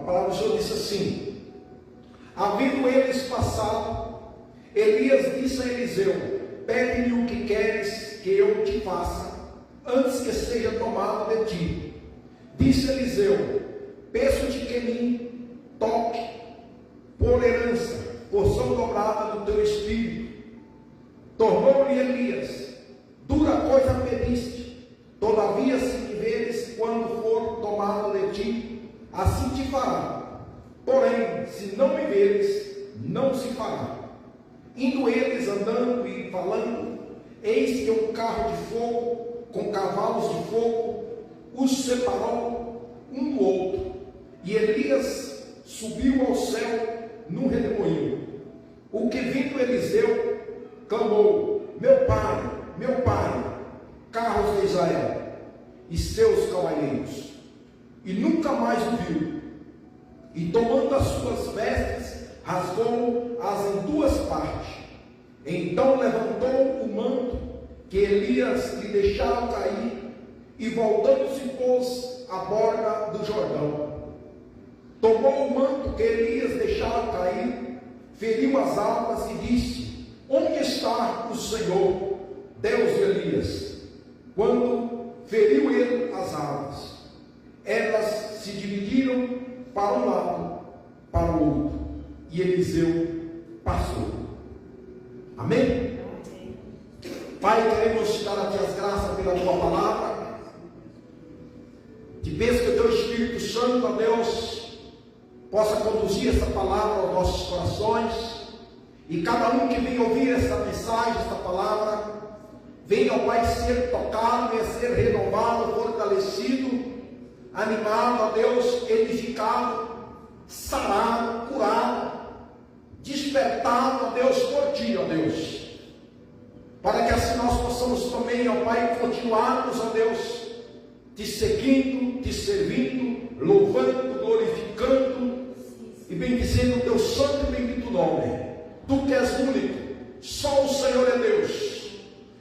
palavra do Senhor disse assim: havendo eles passado, Elias disse a Eliseu: pede-me o que queres que eu te faça, antes que seja tomado de ti. Disse Eliseu: peço-te que me toque por herança, porção dobrada do teu espírito. Tornou-lhe Elias: dura coisa pediste, todavia se me veres quando for tomado de ti, assim te fará. Porém, se não me veres, não se fará. Indo eles andando e falando, eis que um carro de fogo, com cavalos de fogo, os separou um do outro. E Elias subiu ao céu num redemoinho. O que vindo Eliseu, clamou: meu pai, carros de Israel e seus cavalheiros. E nunca mais o viu. E tomando as suas vestes, rasgou-as em duas partes. Então levantou o manto que Elias lhe deixara cair, e voltando-se pôs à borda do Jordão. Tomou o manto que Elias deixara cair, feriu as almas e disse: onde está o Senhor, Deus de Elias? Quando feriu ele as almas, elas se dividiram para um lado, para o outro, e Eliseu passou. Amém? Pai, queremos te dar a ti as graças pela tua palavra. Te peço que o teu Espírito Santo, ó Deus, possa conduzir essa palavra aos nossos corações, e cada um que vem ouvir essa mensagem, essa palavra, venha, ó Pai, ser tocado, venha ser renovado, fortalecido, animado, ó Deus, edificado, sarado, curado, despertado, ó Deus, por ti, ó Deus, para que assim nós possamos também, ó Pai, continuarmos, ó Deus, te seguindo, te servindo, louvando, glorificando e bendizendo o teu santo e bendito nome. Tu que és único, só o Senhor é Deus,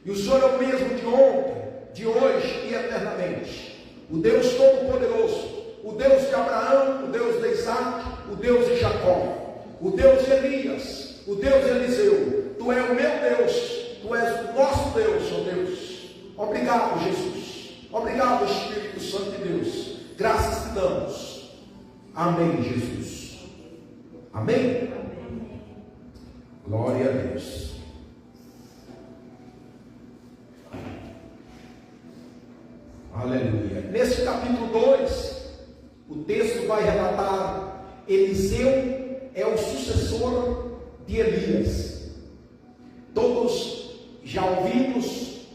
e o Senhor é o mesmo de ontem, de hoje e eternamente. O Deus Todo-Poderoso, o Deus de Abraão, o Deus de Isaac, o Deus de Jacó, o Deus de Elias, o Deus de Eliseu. Tu és o meu Deus, tu és o nosso Deus, ó Deus. Obrigado, Jesus. Obrigado, Espírito Santo de Deus. Graças te damos. Amém, Jesus. Amém? Glória a Deus. Aleluia. Nesse capítulo 2, o texto vai relatar: Eliseu é o sucessor de Elias. Todos já ouvimos,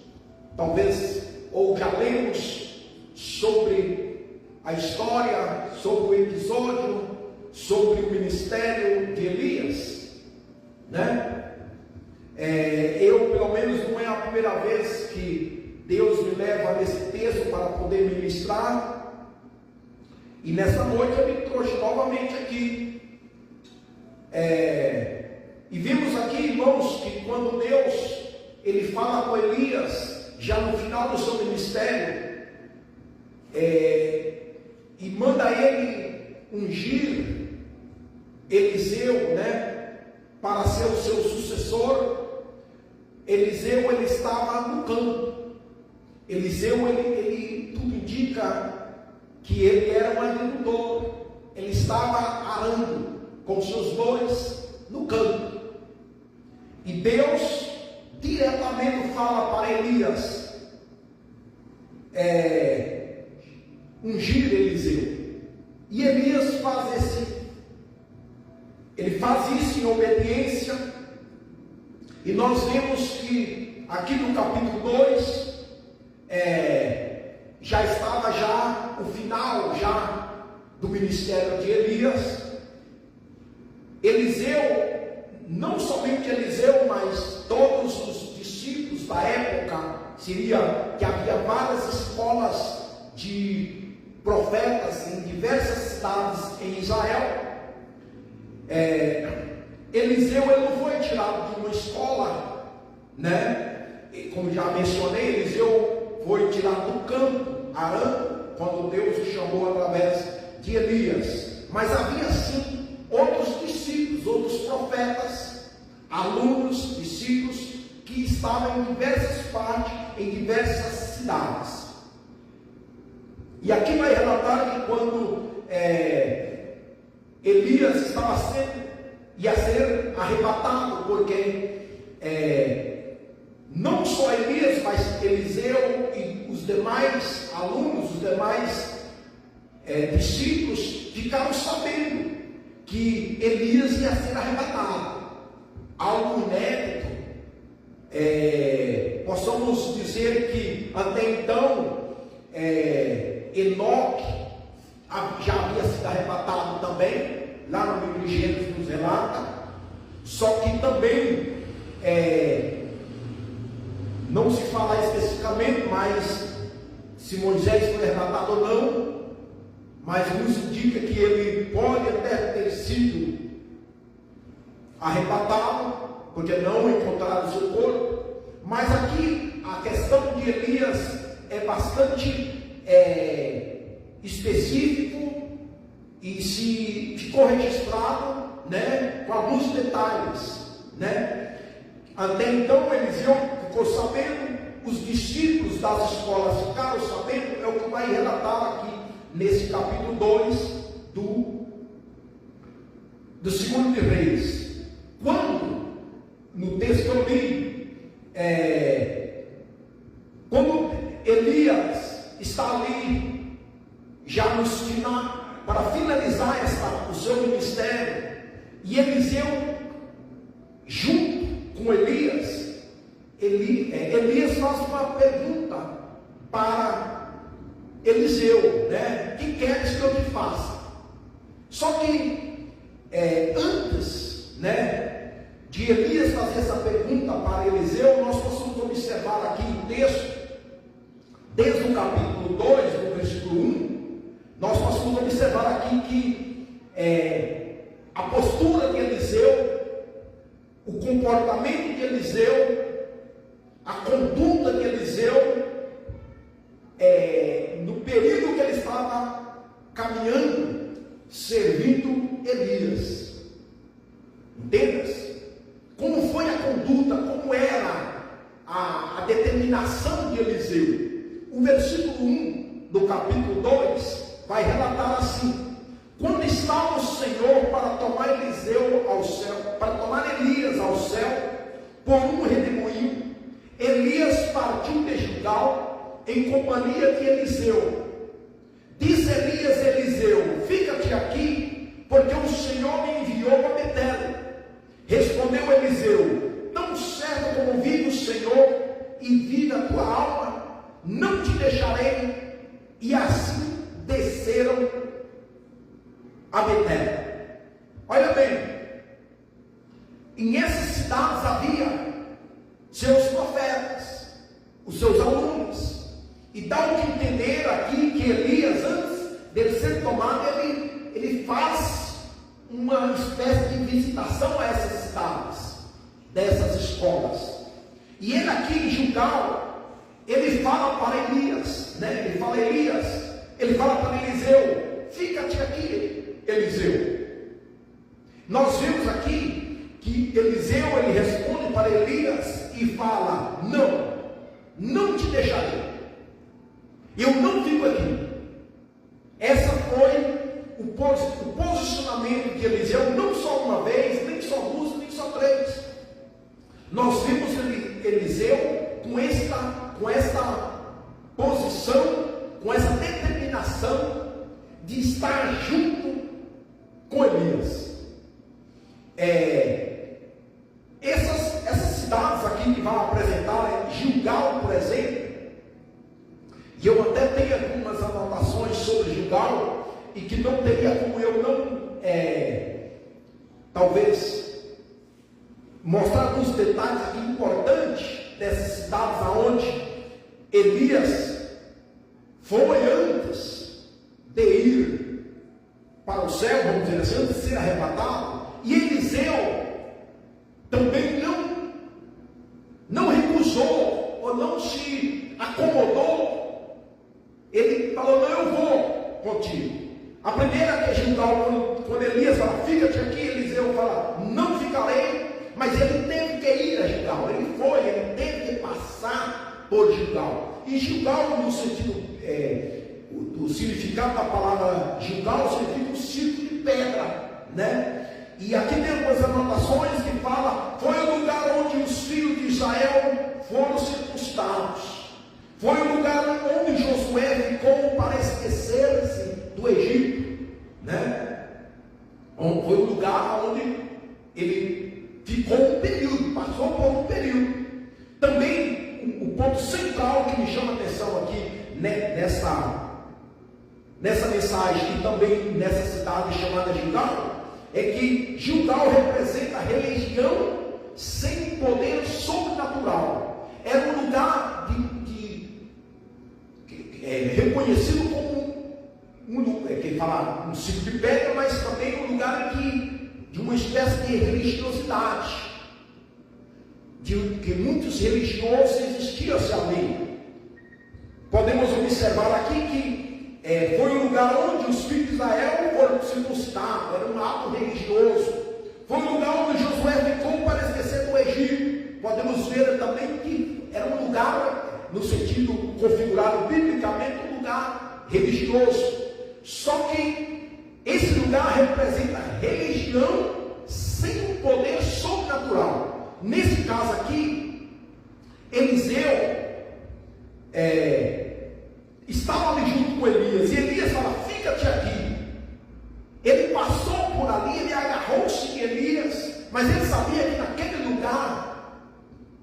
talvez, ou já lemos sobre a história, sobre o episódio, sobre o ministério de Elias, né? Eu, pelo menos, não é a primeira vez que Deus me leva nesse texto para poder ministrar, e nessa noite eu me trouxe novamente aqui, e vimos aqui, irmãos, que quando Deus ele fala com Elias, já no final do seu ministério, e manda ele ungir Eliseu, né, para ser o seu sucessor. Eliseu, ele estava no campo. Eliseu, ele tudo indica que ele era um agricultor. Ele estava arando com seus bois no campo. E Deus diretamente fala para Elias ungir Eliseu. E Elias ele faz isso em obediência. E nós vemos que aqui no capítulo 2 já estava já o final já do ministério de Elias. Eliseu, não somente Eliseu, mas todos os discípulos da época, seria que havia várias escolas de profetas em diversas cidades em Israel. Eliseu, ele não foi tirado de uma escola, né? Como já mencionei, Eliseu foi tirado do campo, arando, quando Deus o chamou através de Elias. mas havia sim outros discípulos, outros profetas, alunos, discípulos, que estavam em diversas partes, em diversas cidades. E aqui vai relatar que quando Elias ia ser arrebatado, porque não só Elias, mas Eliseu e os demais alunos, os demais discípulos ficaram sabendo que Elias ia ser arrebatado. Algo inédito. Possamos dizer que até então Enoque já havia sido arrebatado também, lá no livro de Gênesis nos relata, só que também não se fala especificamente, mas se Moisés foi arrebatado ou não, mas nos indica que ele pode até ter sido arrebatado, porque não encontraram o seu corpo. Mas aqui a questão de Elias é bastante específico e se ficou registrado, né, com alguns detalhes, né? Até então Eliseu ficou sabendo, os discípulos das escolas ficaram sabendo, é o que vai relatar aqui nesse capítulo 2 do 2 de Reis. Quando, no texto que eu li, quando Elias está ali, já nos final, para finalizar o seu ministério, e Eliseu, junto com Elias, Elias faz uma pergunta para Eliseu, né? Que queres que eu te faça? Só que antes, né, de Elias fazer essa pergunta para Eliseu, nós possamos observar aqui o texto, desde o capítulo 2, no versículo 1, nós possamos observar aqui que a postura de Eliseu, o comportamento de Eliseu, a conduta de Eliseu, no período que ele estava caminhando, servindo Elias. Entendas? Como foi a conduta, como era a determinação de Eliseu? O versículo 1 do capítulo 2 vai relatar assim: quando estava o Senhor para tomar Eliseu ao céu, para tomar Elias ao céu, por um redemoinho, Elias partiu de Gilgal em companhia de Eliseu. Disse Elias a Eliseu: fica-te aqui, porque o Senhor me enviou a Betel. Respondeu Eliseu: tão certo como vive o Senhor e vive a tua alma, não te deixarei. E assim desceram a Betel. Olha bem, em essas cidades havia seus profetas, os seus alunos, e dá o que entender aqui que Elias, antes dele ser tomado, ele faz uma espécie de visitação a essas cidades, dessas escolas. E ele aqui em Gilgal, ele fala para Elias, né? Ele fala para Eliseu: fica-te aqui, Eliseu. Nós vemos aqui que Eliseu, ele responde para Elias e fala: não te deixarei, eu não fico aqui. Essa foi o posicionamento de Eliseu, não só uma vez, nem só duas, nem só três. Nós vimos Eliseu com esta posição, com essa determinação de estar junto com Elias. Essas cidades aqui que vão apresentar, Gilgal, por exemplo, e eu até tenho algumas anotações sobre Gilgal, e que não teria como eu não, talvez, mostrar alguns detalhes aqui importantes dessas cidades aonde Elias foi não de ir para o céu, vamos dizer assim, antes de ser arrebatado. E Eliseu também não recusou, ou não se acomodou. Ele falou: não, eu vou contigo. A primeira é Gilgal, quando Elias fala, fica-te aqui, Eliseu fala, não ficarei, mas ele teve que ir a Gilgal, ele teve que passar por Gilgal. E Gilgal, no sentido, o significado da palavra Gilgal significa um círculo de pedra, né? E aqui tem algumas anotações que fala, foi o lugar onde os filhos de Israel foram circuncidados. Foi o lugar onde Josué ficou para esquecer-se do Egito, né? Foi o lugar onde ele ficou um período, passou por um período. Também, o ponto central que me chama a atenção aqui, né, nessa mensagem e também nessa cidade chamada Gilgal, é que Gilgal representa a religião sem poder sobrenatural. Era um lugar reconhecido como um ciclo de pedra, mas também um lugar de uma espécie de religiosidade, que muitos religiosos existiam-se ali. Podemos observar aqui que foi um lugar onde os filhos de Israel foram circuncidados, era um ato religioso. Foi um lugar onde Josué ficou para esquecer do Egito. Podemos ver também que era um lugar, no sentido configurado biblicamente, um lugar religioso. Só que esse lugar representa religião sem um poder sobrenatural. Nesse caso aqui, Eliseu estava ali junto com Elias, e Elias fala, fica-te aqui. Ele passou por ali, ele agarrou-se em Elias, mas ele sabia que naquele lugar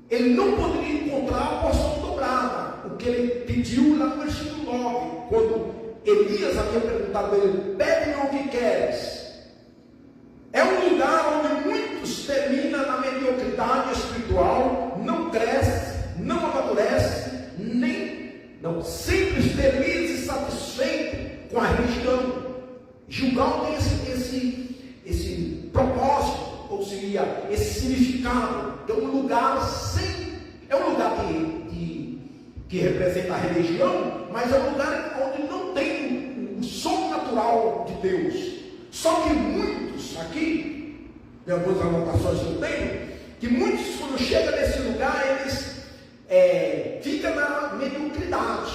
ele não poderia encontrar a porção dobrada, o que ele pediu lá no versículo 9, quando Elias havia perguntado a ele, pede-me o que queres. É um lugar onde muitos terminam na mediocridade espiritual, não cresce, não amadurece, sempre feliz e satisfeito com a religião. Gilgal tem esse propósito, ou seria esse significado. É um lugar que representa a religião, mas é um lugar onde não tem o sobrenatural de Deus. Só que muitos aqui, tem algumas anotações que eu tenho, que muitos quando chegam nesse lugar, eles ficam na mediocridade,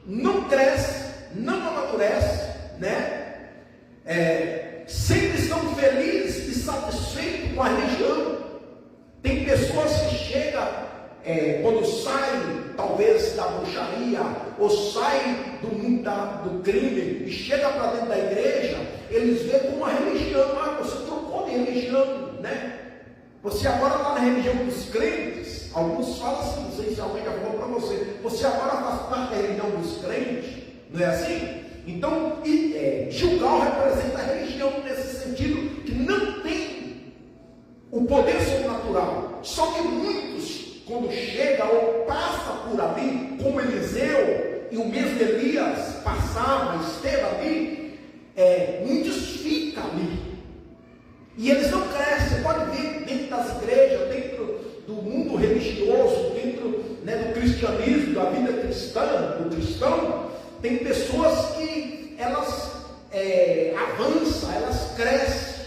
não cresce, não amadurece, né? Sempre estão felizes e satisfeitos com a religião. Tem pessoas que chegam, quando saem, talvez da bruxaria, ou saem do mundo do crime, e chegam para dentro da igreja, eles veem como uma religião. Você trocou de religião, né? Você agora está na religião dos crentes. Alguns falam assim, não sei se alguém já falou para você agora faz parte da religião dos crentes, não é assim? Então, Gilgal representa a religião nesse sentido, que não tem o poder sobrenatural. Só que muitos, quando chegam ou passam por ali, como Eliseu e o mesmo Elias passavam, esteve ali, muitos ficam ali. E eles não crescem. Você pode ver dentro das igrejas, dentro do mundo religioso, dentro, do cristianismo, da vida cristã, do cristão, tem pessoas que elas avançam, elas crescem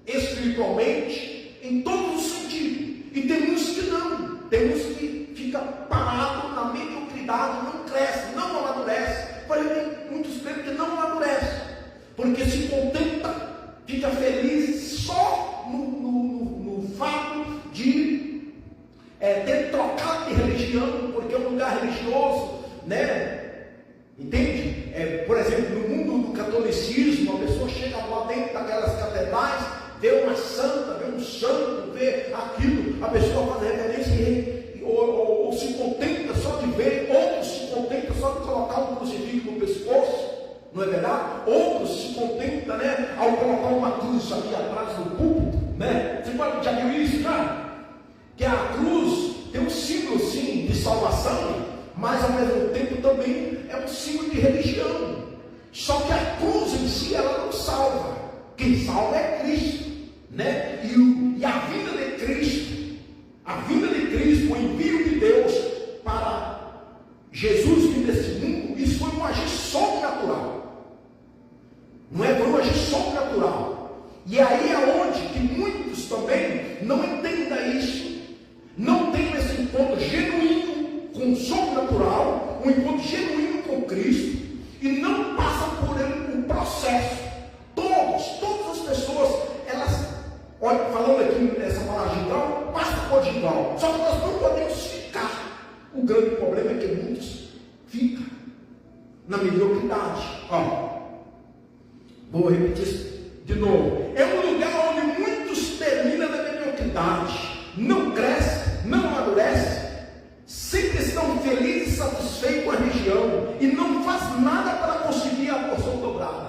espiritualmente em todos os sentidos. E tem uns que não. Tem uns que ficam parados na mediocridade, não cresce, não amadurece. Porém, tem muitos crentes que não amadurecem, porque se contenta, fica feliz só no fato de ter trocado de religião, porque é um lugar religioso, né? Entende? Por exemplo, no mundo do catolicismo, a pessoa chega lá dentro daquelas catedrais, vê uma santa, vê um santo, vê aquilo, a pessoa faz reverência ou se contenta só de ver, outros se contentam só de colocar um crucifixo no pescoço, não é verdade? Outros se contentam, ao colocar uma cruz ali atrás do púlpito, né? Você já viu isso, já? Que a cruz tem um símbolo, sim, de salvação, mas ao mesmo tempo também é um símbolo de religião. Só que a cruz em si, ela não salva. Quem salva é Cristo, né? E a vinda de Cristo, o envio de Deus para Jesus vir nesse mundo, isso foi um agir sobrenatural. Não E aí é onde que muitos também não entendem isso, não tem esse encontro genuíno com o sobrenatural, um encontro genuíno com Cristo, e não passam por um processo. Todas as pessoas, elas, olha, falando aqui nessa palavra Gilgal, passa por Gilgal, só que nós não podemos ficar. O grande problema é que muitos ficam na mediocridade. Vou repetir isso de novo. É um lugar onde muitos terminam na mediocridade, não crescem, não amadurecem, sempre estão felizes e satisfeitos com a região e não faz nada para conseguir a porção dobrada.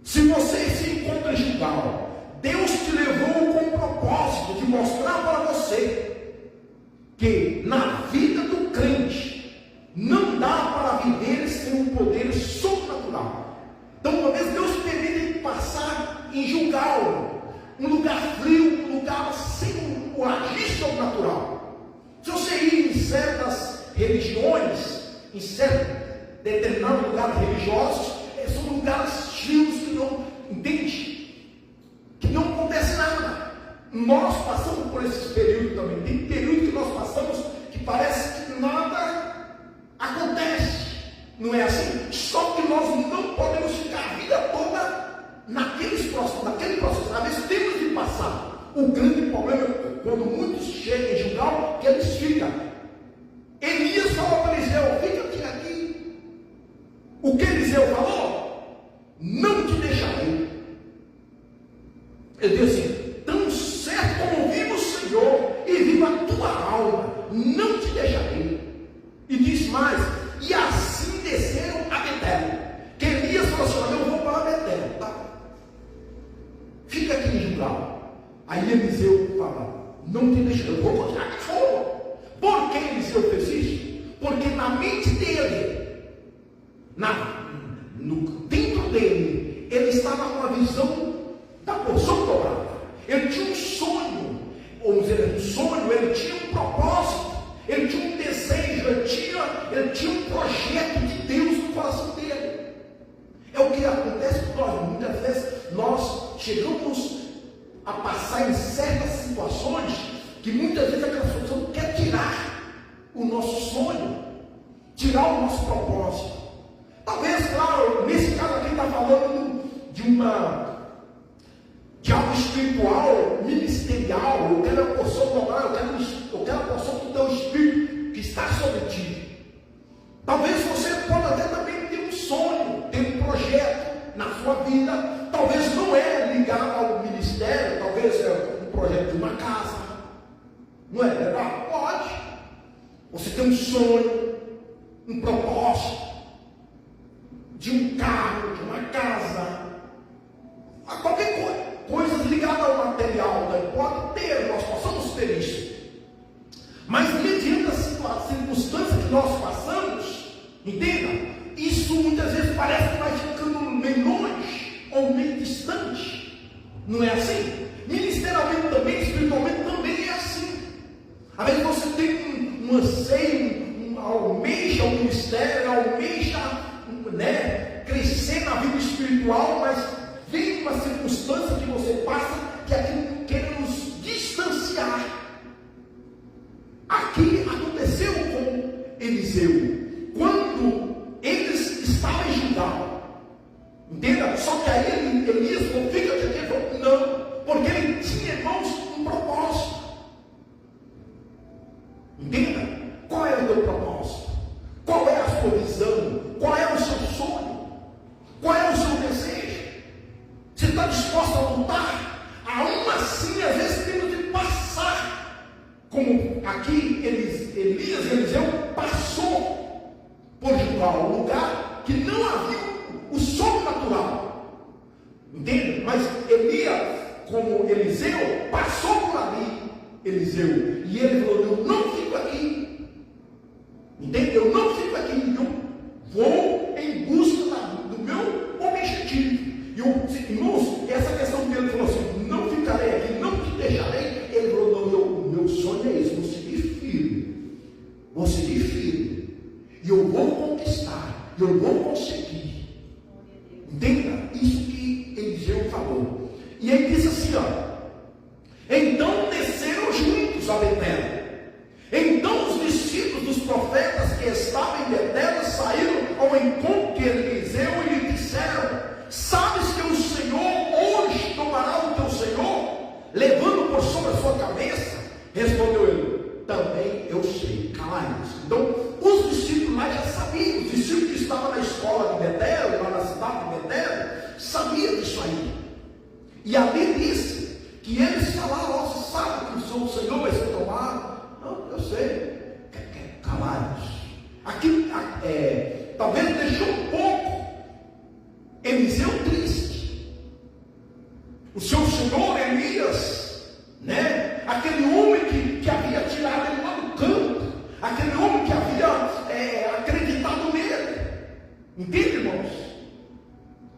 Se você se encontra em Gilgal, Deus te levou com o propósito de mostrar para você que na vida do crente não dá para viver sem um poder sobrenatural. Então, uma vez Deus permite passar em Gilgal, um lugar frio, um lugar sem o agir sobrenatural. Se você ir em certas religiões, em certos determinados lugares religiosos, são lugares frios que não entende, que não acontece nada. Nós passamos por esses períodos também. Tem períodos que nós passamos que parece que nada acontece. Não é assim? Só que nós não podemos ficar a vida toda naquele processo. Às vezes temos de passar. O grande problema é quando muitos chegam em Gilgal, que eles ficam. Elias falou para Eliseu: fica aqui. O que Eliseu falou? Não te deixarei. Ele disse assim: tão certo como vive o Senhor e viva a tua alma, não te deixarei. E diz mais: e assim desceram a Betel. Que Elias falou assim: eu vou para Betel, tá? Fica aqui em Gilgal. Aí Eliseu fala: não te deixarei, eu vou continuar de fogo. Por que Eliseu fez isso? Porque na mente dele, dentro dele, ele estava com a visão da porção dobrada. Ele tinha um sonho, ele tinha um propósito, ele tinha um desejo, ele tinha um projeto de Deus no coração dele. É o que acontece com nós. Muitas vezes nós chegamos a passar em certas situações que muitas vezes aquela situação quer tirar o nosso sonho, tirar o nosso propósito. Talvez, claro, nesse caso aqui está falando de algo espiritual, ministerial. Eu quero a porção moral, eu quero a porção do teu espírito que está sobre ti. Talvez você pode até também ter um sonho, ter um projeto na sua vida. Talvez não é ligado ao ministério, talvez é um projeto de uma casa. Não é verdade? Pode. Você tem um sonho, um propósito de um carro, de uma casa, a qualquer coisa ligada ao material, né? Pode ter, nós possamos ter isso. Mas mediante a circunstância que nós passamos, entenda, isso muitas vezes parece que vai ficando meio longe ou meio distante. Não é assim? Ministerialmente também, espiritualmente também é assim. Às vezes você tem um anseio, almeja o ministério, almeja, né, crescer na vida espiritual, mas vem uma circunstância que você passa que aquilo quer nos distanciar. Aqui aconteceu com Eliseu, quando eles estavam em Gilgal, entenda? Só que aí Elias não fica aqui, ele falou, não, porque ele tinha, irmãos, um propósito. Entenda? Qual é o teu propósito? Qual é a sua visão? Qual é o seu sonho? Qual é o seu desejo? Você está disposto a lutar? Aún assim, às vezes temos de passar. Como aqui Elias e Eliseu passou por Gilgal, um lugar que não havia o sobrenatural. Entende? Mas Elias, como Eliseu, passou por ali, Eliseu. E ele falou, eu não fico aqui. Entende? Eu não fico aqui. Eu vou em busca do meu objetivo. E irmãos, essa questão que ele falou assim, não ficarei aqui, não te deixarei. Ele falou, não, o meu sonho é esse, vou seguir firme. Vou seguir firme. E eu vou conquistar, eu vou conseguir. Entenda? Isso que ele disse assim, ó: então desceram juntos a Betel. Então os discípulos dos profetas que estavam em Betel saíram ao encontro de Eliseu e lhe disseram: sabes que o Senhor hoje tomará o teu Senhor, levando por sobre a sua cabeça? Respondeu ele: também eu sei, calai-vos. Então os discípulos lá já sabiam, os discípulos que estavam na escola de Betel, lá na cidade de Betel, sabiam disso aí. E ali disse que eles falaram: você sabe que o Senhor vai ser tomado? Não, eu sei. Calai-vos. Aqui, talvez deixou um pouco Eliseu triste. O seu senhor Elias, né? Aquele homem que havia tirado ele lá do campo, aquele homem que havia acreditado nele. Entende, irmãos?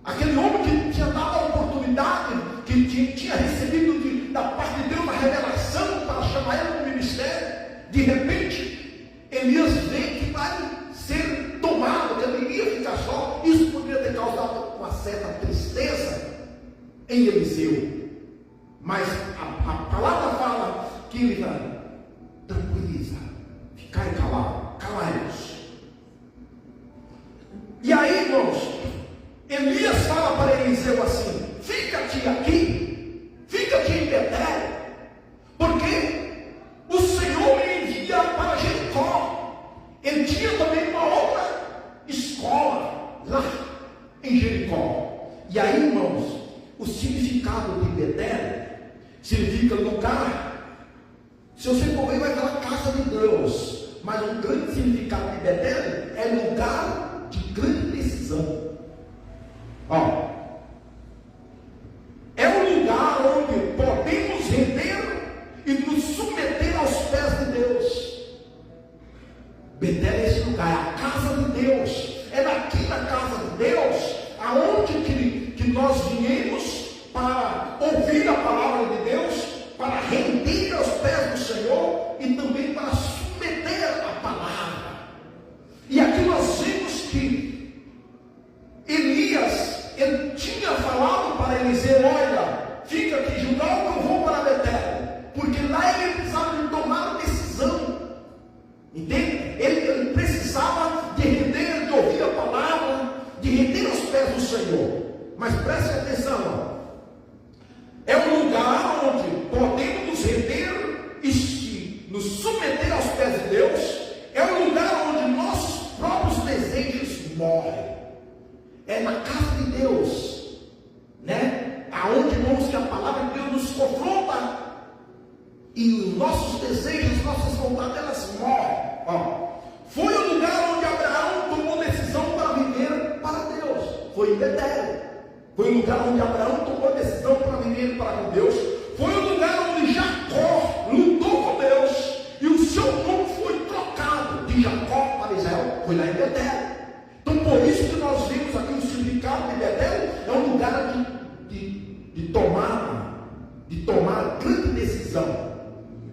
Aquele homem que tinha dado a oportunidade, que tinha recebido da parte de Deus a revelação para chamar ele para o ministério. De repente, Elias vê que vai ser tomado, ele ia ficar só. Isso poderia ter causado uma certa tristeza em Eliseu. Mas a palavra fala que ele vai: tranquiliza, ficai calado, calai-vos. E aí, irmãos, Elias fala para Eliseu assim: fica-te aqui, fica-te em Betel, porque o Senhor me envia para Jericó. Ele tinha também uma outra escola lá em Jericó. E aí, irmãos, o significado de Betel significa lugar. Se você for ver, vai falar casa de Deus, mas o grande significado de Betel é lugar de grande decisão. Ó, é um lugar onde podemos render e nos submeter aos pés de Deus. Betel é esse lugar, é a casa de Deus. É daqui da casa de Deus aonde que nós viemos para ouvir a palavra de Deus, para render aos pés do Senhor e também para submeter a palavra. E aqui nós vemos que Elias, ele tinha falado para Eliseu: olha, fica aqui, Judá, que eu vou para Betel, porque lá ele precisava de tomar decisão. Entende? Ele precisava de render, de ouvir a palavra, de render aos pés do Senhor. Mas preste atenção, ó. É um lugar onde podemos nos render e nos submeter aos pés de Deus. É um lugar onde nossos próprios desejos morrem. É na casa de Deus, né? Aonde, irmãos, que a palavra de Deus nos confronta e os nossos desejos, nossas vontades, elas morrem. Ó, foi o lugar onde Abraão tomou decisão para viver para Deus. Foi em Betel. Foi o lugar onde Abraão tomou decisão para viver para com Deus. Foi o lugar onde Jacó lutou com Deus e o seu nome foi trocado de Jacó para Israel. Foi lá em Betel. Então, por isso que nós vimos aqui o significado de Betel é um lugar de tomar grande decisão.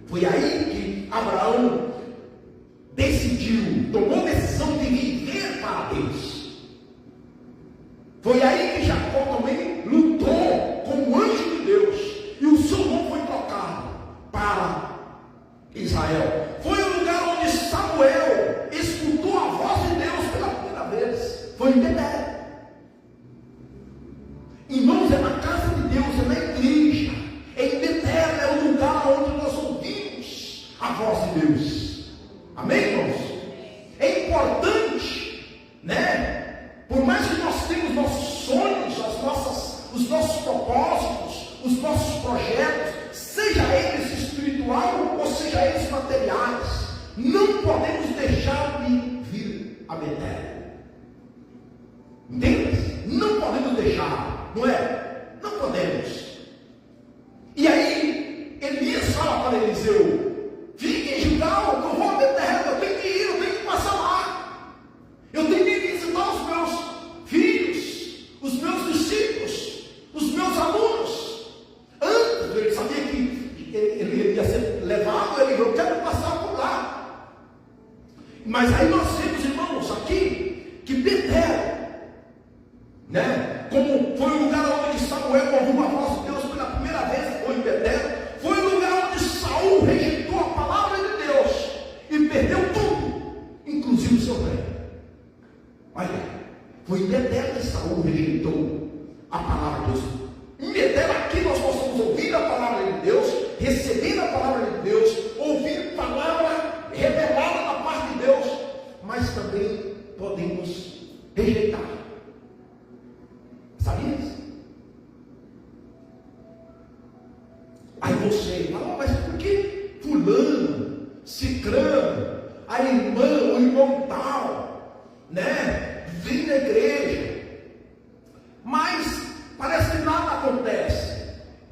Foi aí que Abraão decidiu, tomou decisão de viver para Deus. Foi aí que Jacó também lutou com o anjo de Deus e o seu nome foi trocado para Israel. Foi o lugar onde Samuel escutou a voz de Deus pela primeira vez. Foi em Betel. Irmãos, é na casa de Deus, é na igreja, é em Betel, é o lugar onde nós ouvimos a voz de Deus. Amém, irmãos? É importante, né? Por mais que nós temos nossos sonhos, os nossos propósitos, os nossos projetos, seja eles espiritual ou seja eles materiais, não podemos deixar de vir a Betel. Entende? Não podemos deixar, não é? Não podemos. E aí, Elias fala para Eliseu: fique em Judá, que eu vou a Betel, eu tenho que ir, eu tenho que passar lá. Eu tenho que visitar os meus filhos, os meus discípulos, os meus alunos. Antes, ele sabia que ele ia ser levado, ele falou: eu quero passar por lá. Mas aí nós vemos, irmãos, aqui, que Betel, né, como foi o lugar onde a palavra de Deus. Em Betel, aqui nós possamos ouvir a palavra de Deus, receber a palavra de Deus, ouvir palavra revelada da parte de Deus, mas também podemos rejeitar. Sabia isso? Aí você fala, mas por que fulano, ciclano, a irmã, o irmão tal, né, vem na igreja, mas parece que nada acontece.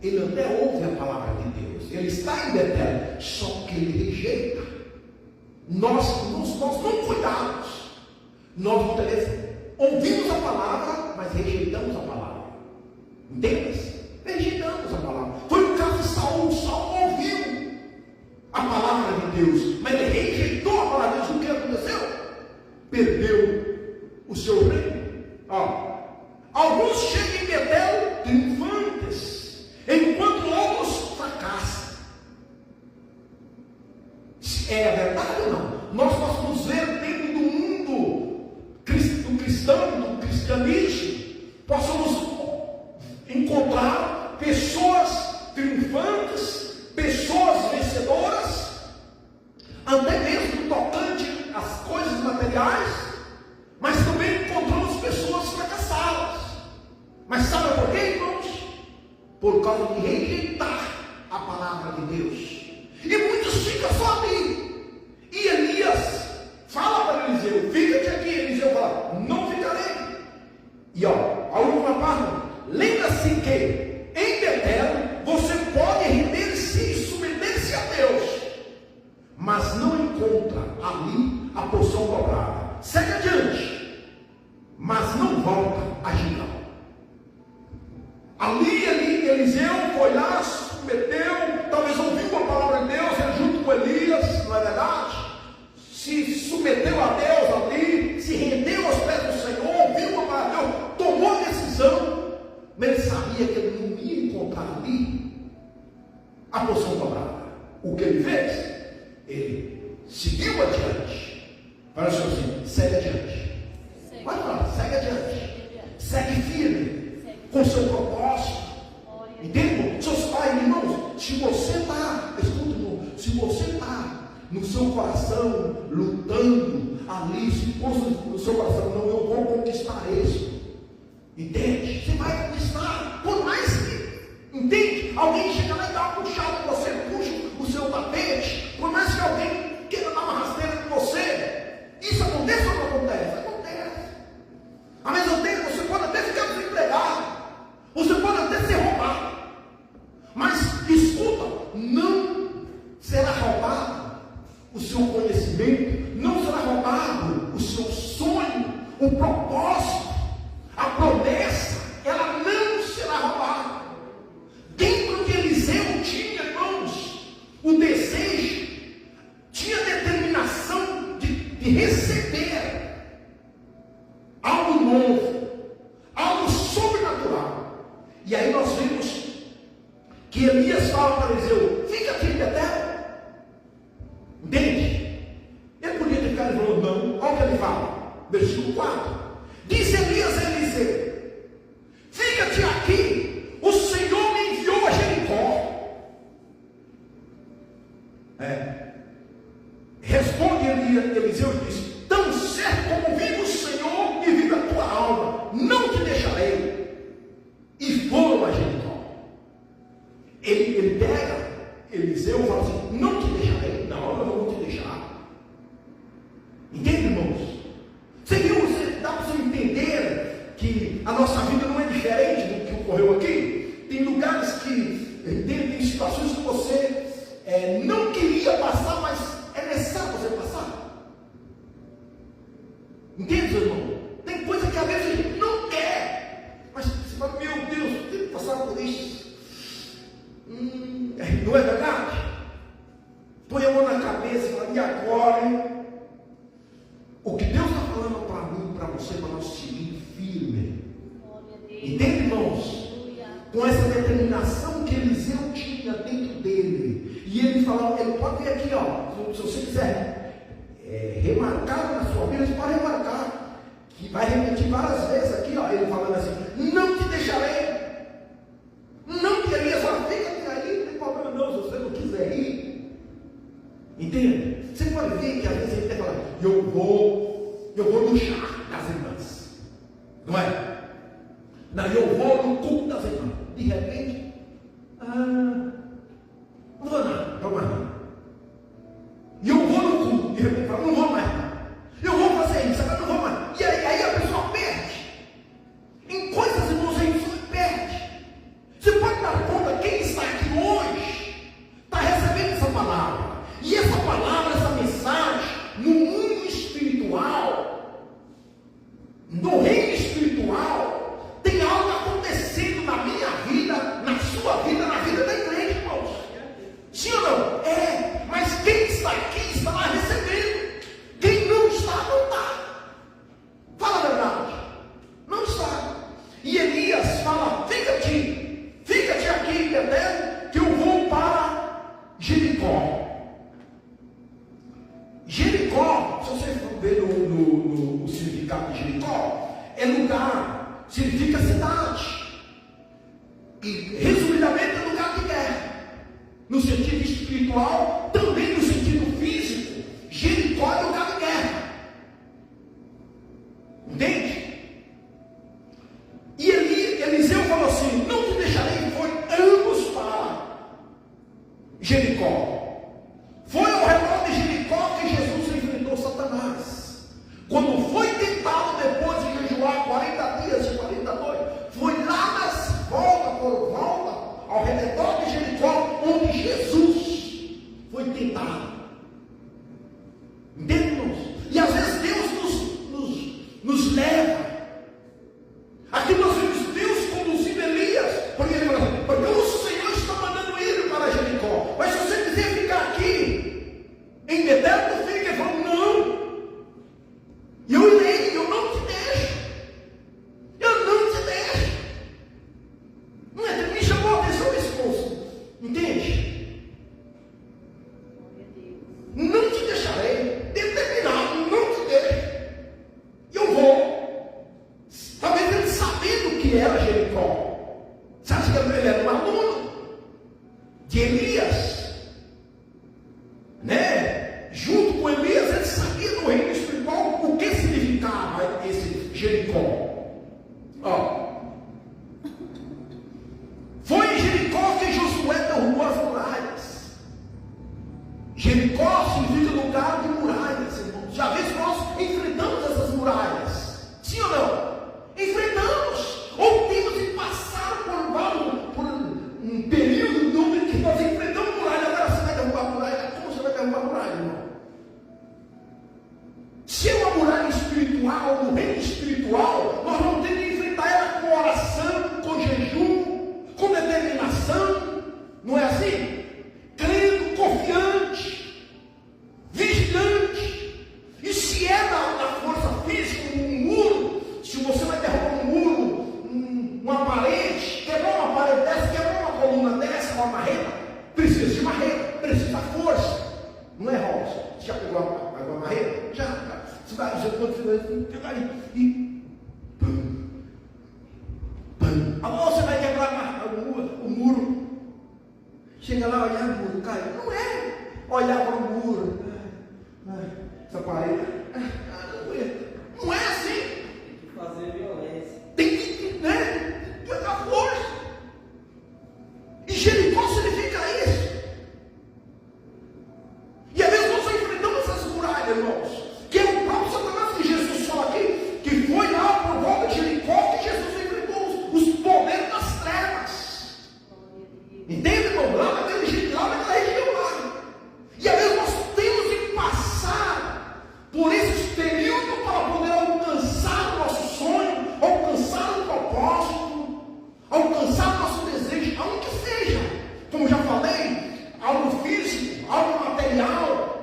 Ele até ouve a palavra de Deus, ele está em Betel, só que ele rejeita. Nós não cuidamos, nós muitas vezes ouvimos a palavra, mas rejeitamos a palavra. Entende? Rejeitamos a palavra. Foi o caso de Saul. Saul ouviu a palavra de Deus, mas ele rejeitou a palavra de Deus. O que aconteceu? Perdeu o seu reino. Alguns chegam em Betel triunfantes, enquanto outros fracassam. É verdade ou não? Nós possamos ver dentro do mundo do cristão, do cristianismo, possamos encontrar pessoas triunfantes, pessoas vencedoras, até mesmo tocante às coisas materiais, mas também encontramos pessoas fracassadas. Mas sabe por quê, irmãos? Por causa de rejeitar a palavra de Deus. E muitos ficam só ali. E Elias fala para Eliseu, fica-te aqui. Eliseu fala, não ficarei. E a última parte, lembra-se que em Betel você pode render-se e submeter-se a Deus, mas não encontra ali a porção dobrada. Segue adiante, mas não volta a Gilgal. Ali Eliseu foi lá, submeteu, talvez ouviu a palavra de Deus, ele junto com Elias, não é verdade? Se submeteu a Deus ali, se rendeu aos pés do Senhor, ouviu a palavra de Deus, tomou a decisão, mas ele sabia que ele não ia encontrar ali a porção dobrada. O que ele fez? Ele seguiu adiante. Para o Senhor assim, segue adiante. Pode falar, segue adiante. Segue firme com o seu propósito. Entende? Seus pais, irmãos, se você está, escuta, irmão, se você está no seu coração lutando ali, se pôs no seu coração, não, eu vou conquistar isso. Entende? Você vai conquistar, por mais que, entende? Alguém chega lá e dá uma puxada em você, puxa o seu tapete, por mais que alguém queira dar uma rasteira com você, isso acontece ou não acontece? Acontece. Ao mesmo tempo, você pode até ficar desempregado, você pode até ser roubado, mas escuta, não será roubado o seu conhecimento, não será roubado o seu sonho, o propósito, a promessa, ela não será roubada. Dentro de Eliseu tinha, irmãos, o desejo, tinha determinação de receber algo novo, algo sobrenatural. E aí nós vemos que Elias fala para Eliseu, fica aqui em Betel. Entende? Ele podia ter ficado e falou, não. Olha o que ele fala, versículo 4. Disse Elias a Eliseu, fica-te aqui, o Senhor me enviou a Jericó. Responde Eliseu e diz, tão certo como vive o Senhor e vive a tua alma, não te deixarei. E foram a Jericó. Ele pega Eliseu e fala assim, não te deixarei. Não, eu não vou te deixar. Entende, irmãos? Você viu, dá para você entender que a nossa vida não é diferente do que ocorreu aqui? Tem lugares que, tem situações que você não queria passar, mas é necessário você passar. Entende, irmão? Tem coisa que às vezes a gente não quer, mas você fala, meu Deus, eu tenho que passar por isso. Não é verdade? Põe a mão na cabeça e fala, e agora, hein? O que Deus está falando para mim, para você, para nós seguir firme. Entende, irmãos? Com essa determinação que Eliseu tinha dentro dele. E ele falava, ele pode vir aqui, se você quiser remarcar na sua vida, você pode remarcar. Que vai repetir várias vezes aqui, ele falando assim, não te deixarei. Entende? Você pode ver que às vezes ele até fala, eu vou no chá das irmãs. Não é? Não, eu vou no culto das irmãs. De repente, não vou não, vou mais não. E eu vou no culto, de repente fala, não vou mais não. Eu vou fazer isso, agora não vou mais. E aí a pessoa perde. Em coisas, irmãos, a pessoa perde. Você pode dar conta, quem está aqui hoje, está recebendo essa palavra. E essa palavra, essa mensagem, no mundo espiritual, no reino espiritual, tem algo acontecendo na minha vida, na sua vida, na vida da igreja, irmãos. Sim ou não? É, mas quem está aqui está lá recebendo. Quem não está, não está. Fala a verdade. Não está. E Elias fala, fica-te aqui, Betel, que eu vou para Jericó. Jericó, se você for ver no significado de Jericó, é lugar, significa cidade. E, resumidamente, é lugar de guerra. No sentido espiritual, também no sentido físico, Jericó é lugar de guerra. Entende? E Eliseu falou assim, não te deixarei, foi ambos para Jericó. Foi ao redor de Jericó que Jesus enfrentou Satanás. Quando foi tentado depois de jejuar 40 dias e 40 noites, foi lá nas volta ao redor de Jericó, onde Jesus foi tentado. Entende, irmãos? E às vezes Deus nos leva. Aqui nós vemos Deus conduzindo Elias, porque ele fala, porque o Senhor está mandando ele para Jericó. Mas se você quiser ficar aqui em Betel, tu fica. Ele falou, não, eu irei, eu não te deixo. Eu não te deixo. Não é? Me chamou a atenção esse moço. Entende? Não te deixarei. Determinado, não te deixo. Eu vou. Talvez ele sabendo que era Jericó. Você acha que ele era um aluno de Elias? Né? Junto com Elias, ele sabia no reino espiritual o que significava esse Jericó. Foi em Jericó que Josué derrubou as muralhas. Jericó significa lugar de muralhas, irmãos. Já vezes nós enfrentamos essas muralhas. Sim ou não? Enfrentamos. Ou temos que passar por um período em que nós enfrentamos muralha. Agora você vai derrubar a muralha. Como você vai derrubar a muralha, irmão? Se é uma muralha espiritual, no reino espiritual, nós não temos que enfrentar ela com oração, com jejum, com determinação. Não é assim? Crendo, confiante, vigilante. E se é na força física, um muro, se você vai derrubar um muro, uma parede, quebrar uma parede dessa, quebrar uma coluna dessa, uma marreta, precisa de marreta, precisa de força. Não é, Robson? Você já pegou a marreta? Já. Você vai pegar e agora você vai quebrar o muro. Chega lá, olhar o muro, cai. Não é olhar para o muro. Essa parede. Não é assim. Tem que fazer violência. Tem que, né? Tem que dar força. E Jericó significa isso. E às vezes nós enfrentamos essas muralhas, irmãos. Que é o próprio Satanás que Jesus fala aqui, que foi lá por volta de Jericó que Jesus enfrentou os poderes das trevas. Entende, irmão? Lá naquela região lá. E às vezes nós temos que passar por esses períodos para poder alcançar o nosso sonho, alcançar o propósito, alcançar o nosso desejo, aonde seja. Como já falei, algo físico, algo material.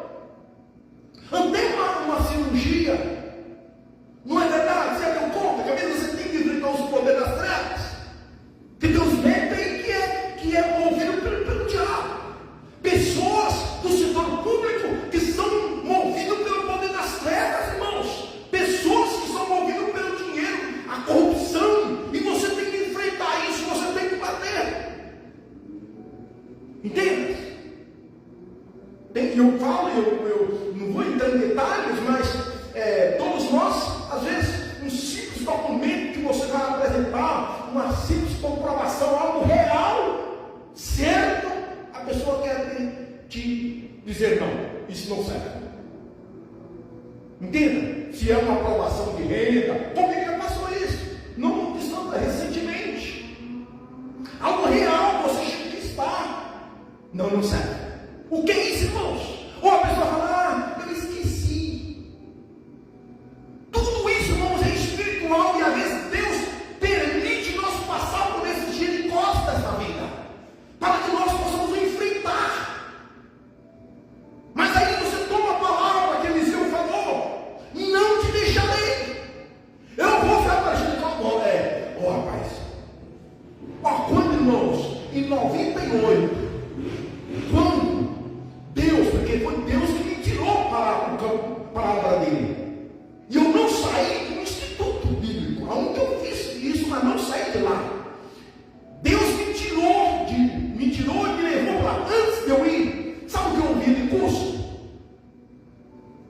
Até uma cirurgia. Não é verdade? Você deu conta que às vezes você tem que enfrentar os poderes das trevas. Que Deus mete que é movido pelo diabo. Pessoas do setor público que são movidas pelo poder das trevas, irmãos. Pessoas que são movidas pelo dinheiro, a corrupção. E você tem que enfrentar isso, você tem que bater. Entende? Tem eu falo, eu não vou entrar em detalhes, mas todos nós, às vezes, um simples documento que você vai apresentar, uma simples comprovação, algo real, certo, a pessoa quer te dizer não, isso não serve. Entenda? Se é uma aprovação de renda, como é que passou isso? Não estamos recentemente. Algo real, você chega que está. Não serve. O que é isso, irmãos? Ou a pessoa fala, eu esqueci. Tudo isso, irmãos, é espiritual e às vezes Deus permite nós passar por esses dias de costas na vida, para que nós possamos enfrentar. Mas aí você toma a palavra que Eliseu falou, não te deixarei. Eu vou ficar para a gente, rapaz. Quando, irmãos, em 98, quando Deus, porque foi Deus que me tirou para a obra dele, e eu não saí do instituto bíblico, aonde eu fiz isso, mas não saí de lá. Deus me tirou e me levou lá. Antes de eu ir, sabe o que eu ouvi de curso?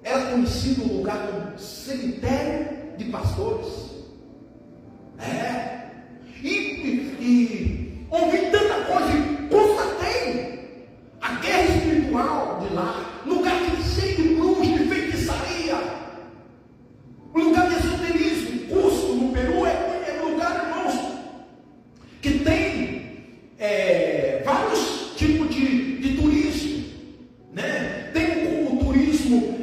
Era conhecido o lugar como cemitério de pastores. E ouvi tanta coisa e constatei a guerra espiritual de lá, lugar que cheio de bruxos, de feitiçaria, lugar de esoterismo. Cusco, no Peru, é um lugar, irmãos, que tem vários tipos de turismo, né? Tem o turismo,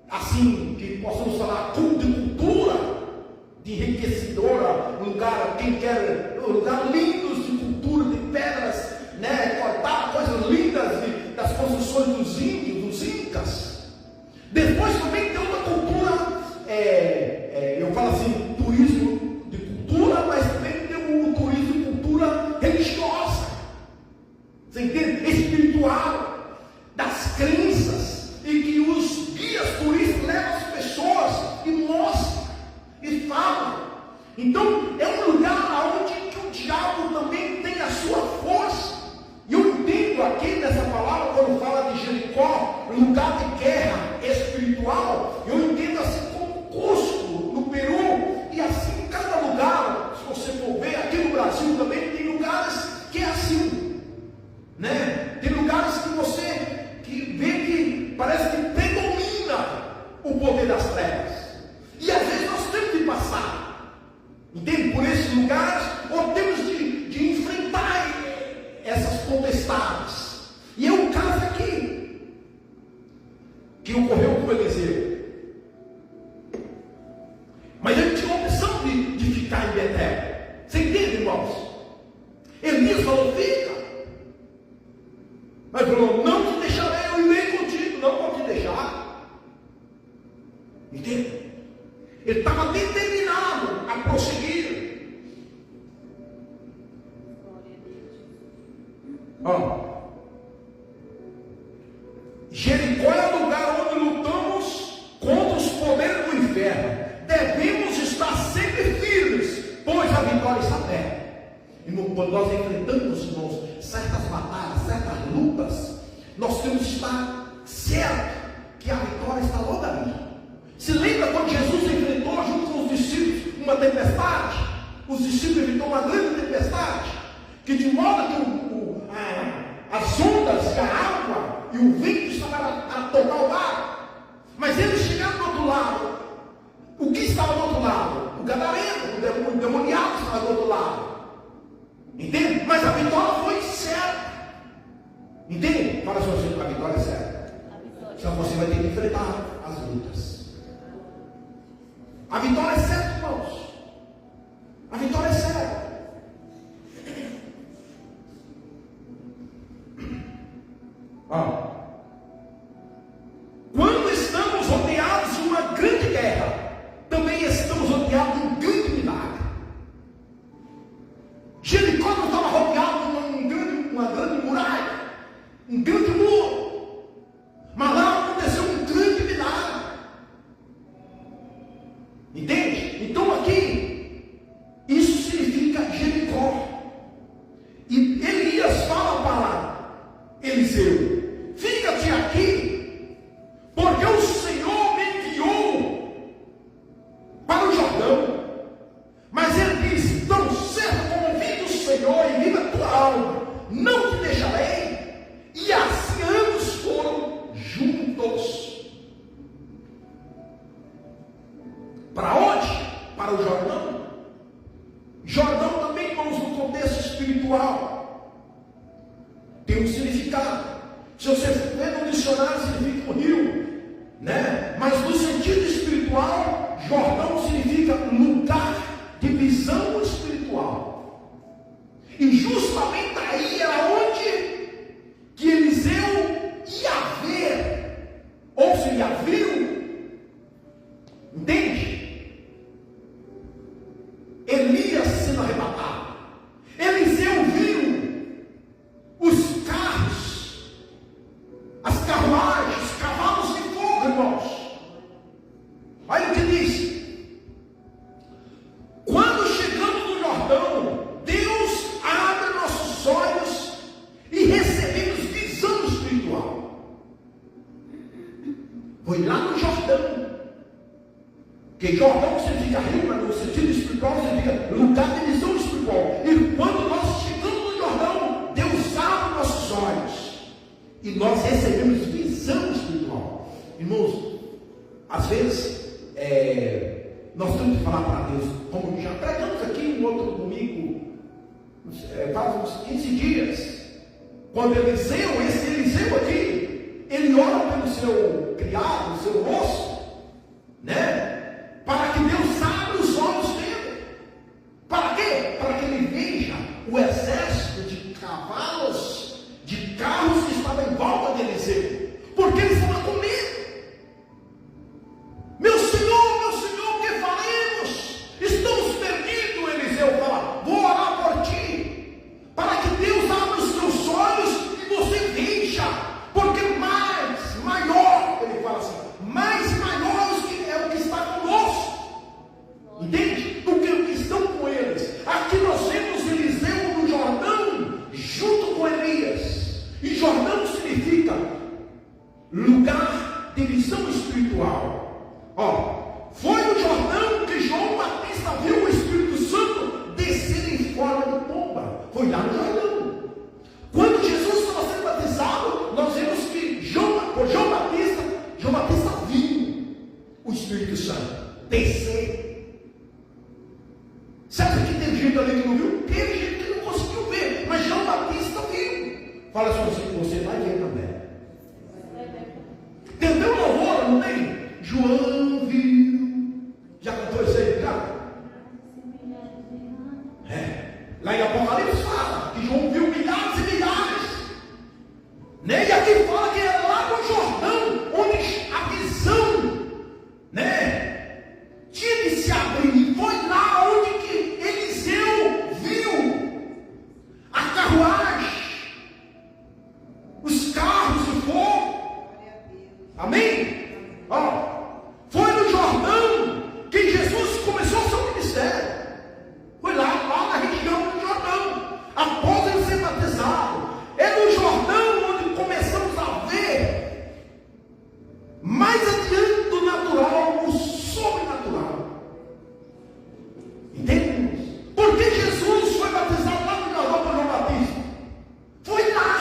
assim, que possamos falar, de cultura, de enriquecedora, lugar lindos de cultura, de pedras, né? Cortar coisas lindas das construções dos índios, dos incas. Depois também tem outra cultura, eu falo assim, turismo de cultura, mas também tem o turismo de cultura religiosa. Você entende? Espiritual, das crenças, e que os guias turísticos levam as pessoas e mostram e falam. Então é um lugar onde que o diabo também tem a sua força. E eu entendo aqui nessa palavra, quando fala de Jericó, lugar de guerra espiritual, eu entendo assim como Cusco, no Peru, e assim em cada lugar. Se você for ver, aqui no Brasil também tem lugares que é assim, né? Tem lugares que você vê que parece que predomina o poder das trevas. E às vezes nós temos de passar, entende? Por esses lugares, ou temos de enfrentar essas potestades. E é um caso aqui, que ocorreu com Eliseu. Mas ele tinha a opção de ficar em Betel. Você entende, irmãos? Elias falou, fica. Mas falou, não te deixarei, eu irei contigo, não vou te deixar. Entende? Ele estava determinado a prosseguir. Jericó é o lugar onde lutamos contra os poderes do inferno. Devemos estar sempre firmes, pois a vitória está perto. E quando nós enfrentamos, irmãos, certas batalhas, certas lutas, nós temos que estar certo que a vitória está logo ali. Se lembra quando Jesus enfrentou junto com os discípulos uma tempestade? Os discípulos enfrentaram uma grande tempestade, que de modo que as ondas e a água e o vento estavam a tocar o mar. Mas eles chegaram do outro lado. O que estava do outro lado? O gadareno, o demoniado estava do outro lado. Entende? Mas a vitória foi certa. Entende? Fala assim, a vitória é certa. Então você vai ter que enfrentar as lutas. A vitória é certa, irmãos. A vitória é certa. Quando estamos rodeados de uma grande guerra, também estamos rodeados de um grande milagre. Jericó não estava rodeado de uma grande muralha, um grande muro, mas lá aconteceu um grande milagre. Entende? Então aqui, isso significa Jericó. E Elias fala para Eliseu: alma, não te deixarei. E assim ambos foram juntos. Para onde? Para o Jordão. Jordão também, irmãos, no contexto espiritual, tem um significado. Se você ver no dicionário, significa um rio, né? Mas no sentido espiritual, Jordão significa lugar de visão espiritual. E justamente aí era onde que Eliseu ia ver, ou se já viu, entende? Elias sendo arrebatado. Eliseu viu os carros, as carruagens, os cavalos de fogo, irmãos. Olha o que diz. Quando chegamos no Jordão, Deus abre nossos olhos e recebemos visão espiritual. Foi lá no Jordão. Que Jordão significa rio, mas no sentido espiritual significa lugar de visão espiritual. E quando nós chegamos no Jordão, Deus abre nossos olhos e nós recebemos visão espiritual. Irmãos, às vezes nós temos que falar para Deus, como já pregamos aqui um outro domingo, faz uns 15 dias, quando esse Eliseu aqui, ele ora pelo seu criado, seu moço, né? Para que Deus abra os olhos dele. Para quê? Para que ele veja o exército de cavalos, de carros que estava em volta de Eliseu. Porque ele estava com medo. Meu Senhor, o que faremos? Estamos perdidos. Eliseu fala: vou orar por ti, para que Deus abra os teus olhos e você veja. Porque maior, ele fala assim, mais maior é o que está conosco, entende? Do que o que estão com eles. Aqui nós vemos Eliseu no Jordão, junto com Elias. E Jordão significa lugar de visão espiritual. Ó, foi no Jordão que João Batista viu o Espírito Santo descer em forma de pomba. Foi lá no Jordão. Quando Jesus estava sendo batizado, nós vemos que João Batista viu o Espírito Santo descer. Sabe que teve gente ali que não viu? Teve gente que não conseguiu ver, mas João Batista viu. Fala assim, você vai ver também. Tem um louvor, não tem? João viu. Já cantou isso aí, já? Lá em Apocalipse fala que João viu milhares e milhares. Né? E aqui fala que é lá no Jordão, onde a visão, né, tinha que se abrir. E foi lá onde que Eliseu viu a carruagem, os carros de fogo. Amém? Ó, foi no Jordão que Jesus começou o seu ministério. Foi lá na região do Jordão, após ele ser batizado. É no Jordão onde começamos a ver, mais adiante do natural, o sobrenatural. Entendemos? Porque Jesus foi batizado lá no Jordão por João Batista. Foi lá.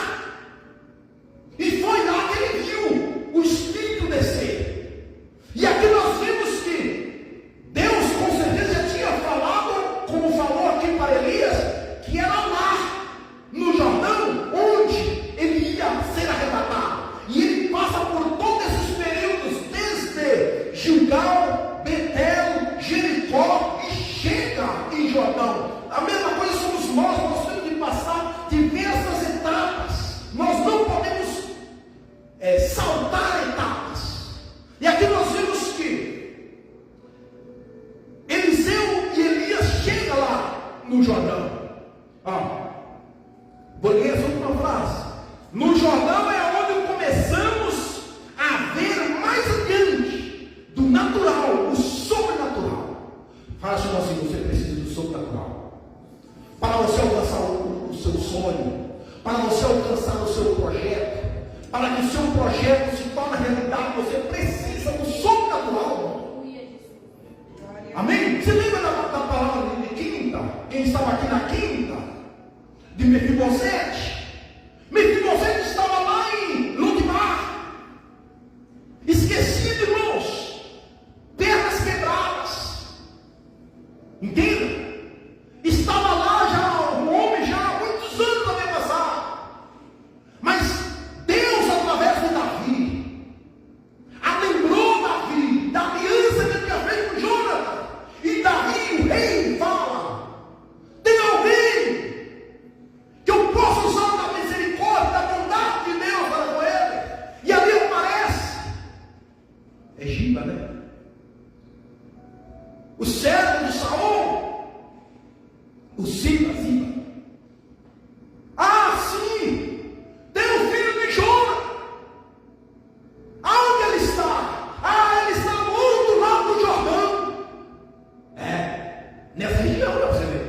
E foi lá que ele viu o Espírito descer. E aqui nós vimos que Deus com certeza já tinha falado, como falou aqui para Elias, que era lá no Jordão onde ele ia ser arrebatado. E ele passa por todos esses períodos, desde Gilgal, Betel, Jericó, e chega em Jordão. A mesma coisa somos nós temos que passar diversas etapas. Nós não podemos saltar etapas. E aqui nós vemos que Eliseu e Elias chegam lá no Jordão. Vou ler essa última frase. No Jordão é onde começamos a ver mais adiante do natural, o sobrenatural. Fala assim, você precisa do sobrenatural para você alcançar o seu sonho, para você alcançar o seu projeto, para que o seu projeto se torne realidade. Você precisa do sobrenatural. Amém? Você lembra da palavra de quinta? Quem estava aqui na quinta? de Mefibosete. Mefibosete estava lá em Lodebar, esquecido, irmãos, pernas quebradas. Entenda? Estava lá já, um homem já há muitos anos havia passado. Mas Deus, através de Davi, lembrou Davi da aliança que ele tinha feito com Jonathan. E Davi, o rei, fala: tem alguém que eu possa usar da misericórdia, da bondade de Deus para com ele? E ali aparece, é Giba, né? O servo de Saul, o Ziba. Ah, sim, tem o filho de Jonathan. Aonde ele está? Ah, ele está no outro lado do Jordão. Nessa região, para você ver.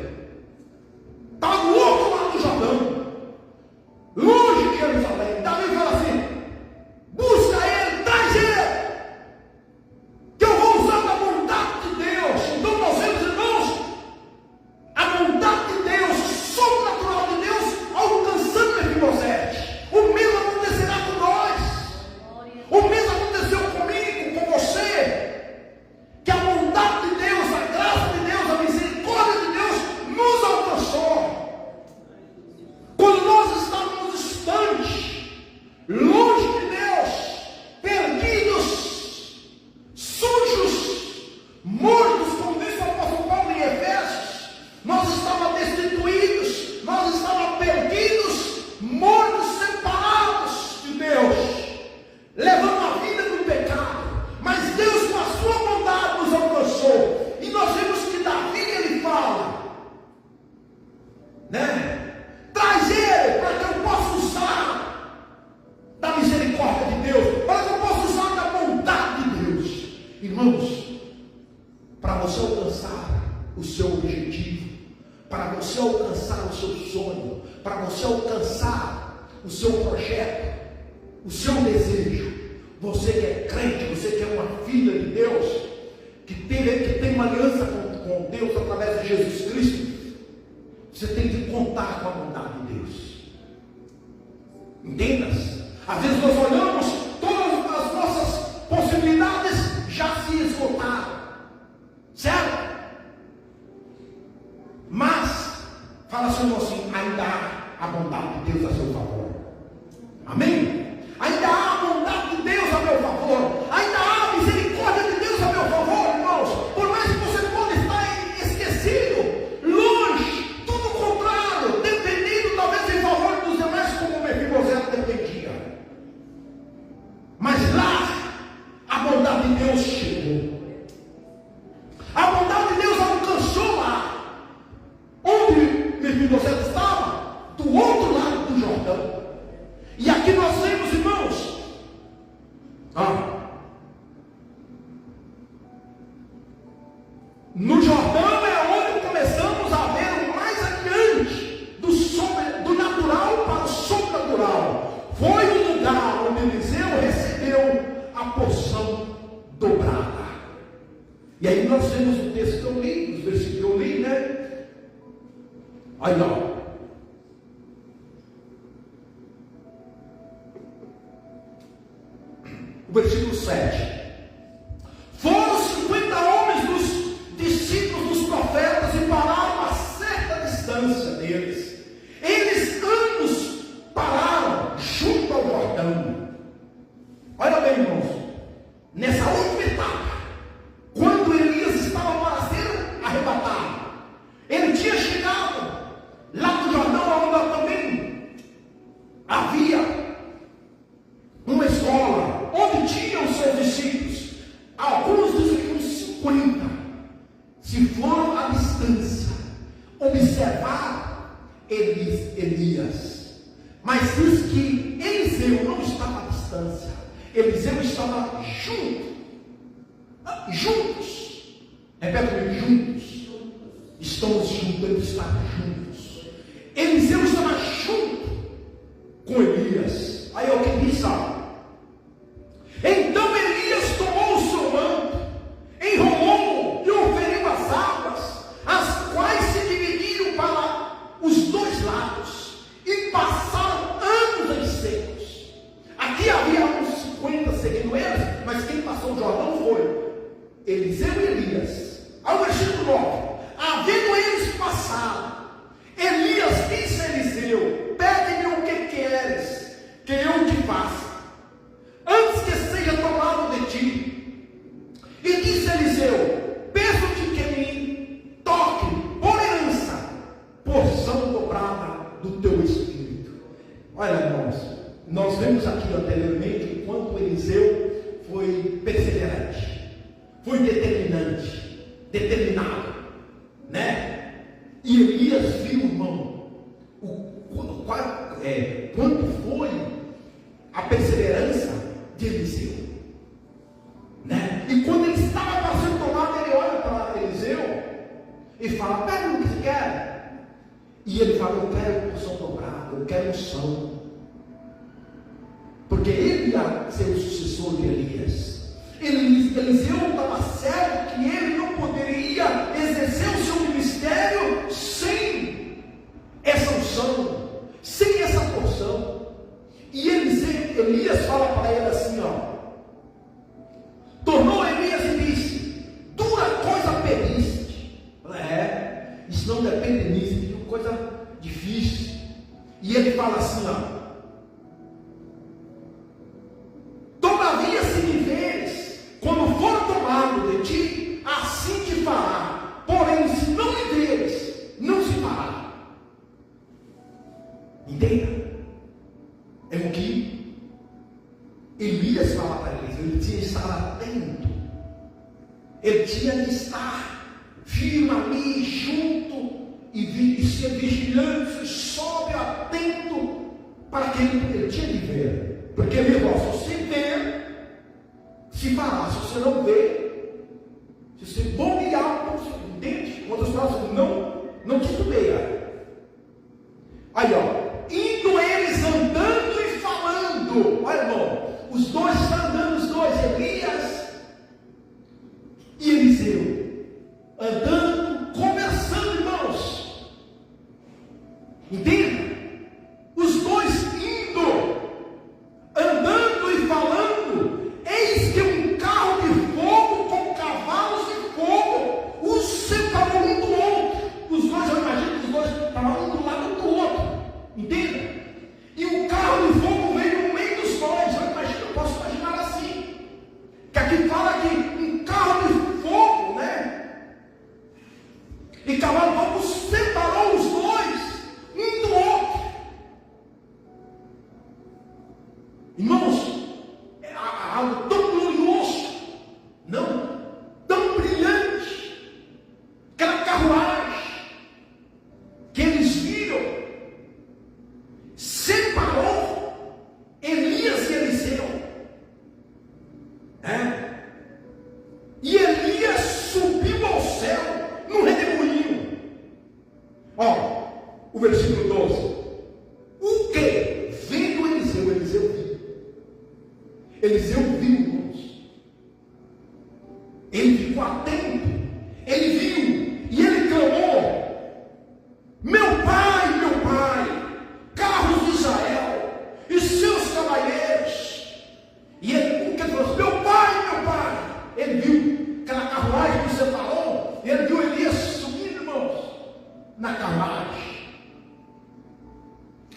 Está no outro lado do Jordão, longe de Jerusalém. Davi fala assim: busca ele, traz ele, que eu vou usar da bondade de Deus. Então nós vemos, irmãos, a bondade de Deus, sobrenatural de Deus, alcançando Mefibosete. O mesmo acontecerá com nós. O mesmo aconteceu comigo, com você. Que a bondade de Deus, a graça de Deus, a misericórdia de Deus nos alcançou. Quando nós estávamos distantes, longe de Deus, perdidos, sujos, mortos, como diz o apóstolo Paulo em Efésios, nós estávamos destituídos, nós estávamos perdidos, mortos, separados de Deus, levando a vida no pecado. Mas Deus, com a sua bondade, nos alcançou. E nós vemos que Davi, ele fala, né? Traz ele, para que eu possa usar da misericórdia de Deus, para que eu possa usar da bondade de Deus. Irmãos, para você alcançar o seu objetivo, para você alcançar o seu sonho, para você alcançar o seu projeto, o seu desejo, você que é crente, você que é uma filha de Deus, que tem uma aliança com Deus através de Jesus Cristo, você tem que contar com a bondade de Deus. Entenda-se? Às vezes nós olhamos, todas as nossas possibilidades já se esgotaram, certo? Mas fala assim, ainda há a bondade de Deus a seu favor. Amém? Ainda há a bondade de Deus a meu favor. Ainda há a misericórdia de Deus a meu favor, irmãos. Por mais que você pode estar esquecido, longe, tudo contrário, dependendo talvez em favor dos demais, como Mefibosete dependia. Mas lá, a bondade de Deus chegou. A bondade de Deus alcançou lá, onde Mefibosete estava, do outro lado do Jordão. E aqui nós vemos, irmãos, no Jordão é onde começamos a ver mais adiante do natural para o sobrenatural. Foi o lugar onde Eliseu recebeu a porção dobrada. E aí nós vemos o texto que eu li, os versículos que eu li, né? Aí ó, versículo 7. Foram 50 homens dos discípulos dos profetas e pararam a certa distância deles. Eles ambos pararam junto ao Jordão. Olha bem, irmãos, nessa última etapa, quando Elias estava para ser arrebatado, ele tinha chegado lá no Jordão, onde também havia uma escola, onde tinham os seus discípulos. Alguns dizem que uns 50 se foram à distância observar Elias, mas diz que Eliseu não estava à distância, Eliseu estava juntos. Repete comigo: juntos. Estamos juntos, ele está juntos. Eliseu estava junto com Elias. Aí é o que diz, sabe? Então Elias tomou o seu manto, enrolou e oferiu as águas, as quais se dividiram para os dois lados. teu espírito. Olha, irmãos, nós vemos aqui anteriormente o quanto Eliseu foi perseverante, foi determinado, né? E Elias viu, irmão, quanto foi a perseverança de Eliseu, né? E quando ele estava para ser tomado, ele olha para Eliseu e fala: pega o que você quer. E ele fala: eu quero porção dobrada, eu quero unção, porque ele ia ser o sucessor de Elias. Eliseu estava certo que ele não poderia exercer o seu ministério sem essa unção, sem essa porção. E Elias fala para ele assim, tornou Elias e disse: dura coisa pediste. Isso não depende de mim, isso é uma coisa difícil. E ele fala assim, todavia se me veres, quando for tomado de ti, assim te fará. Porém, se não me veres, não se fará. Entenda? É o que Elias fala para Elias. Ele tinha que estar atento. Ele tinha que estar firme ali, junto, e ser vigilante, sobre, atento, para que ele tinha que ver. Porque, meu irmão, se você ver, se fará. Se você não ver, se você bombear, entende? Quando os próximos não titubeia. Aí, indo eles andando e falando. Olha, irmão, os dois estão andando, os dois, Elias e Eliseu, andando, conversando, irmãos. Entenda? Os dois indo, andando e falando. Eis que um carro de fogo com cavalos de fogo os separou um do outro. Os dois, eu imagino que os dois estavam um do lado do outro. Entenda? E o carro de fogo veio no meio dos dois. Eu posso imaginar assim. Que aqui fala que um carro de fogo, né? E cavalo de fogo separou os dois um do outro. Irmãos, é algo tão glorioso, não? Tão brilhante. Aquela carruagem que eles viram separou Elias e Eliseu. E Elias subiu ao céu num redemoinho. O versículo 12. O que? Vendo Eliseu viu. Eliseu viu, irmãos. Ele ficou atento. Ele viu e ele clamou: meu pai, carros de Israel e seus cavaleiros. E ele falou: meu pai. Ele viu aquela carruagem que separou. E ele viu Elias subindo, irmãos, na carruagem.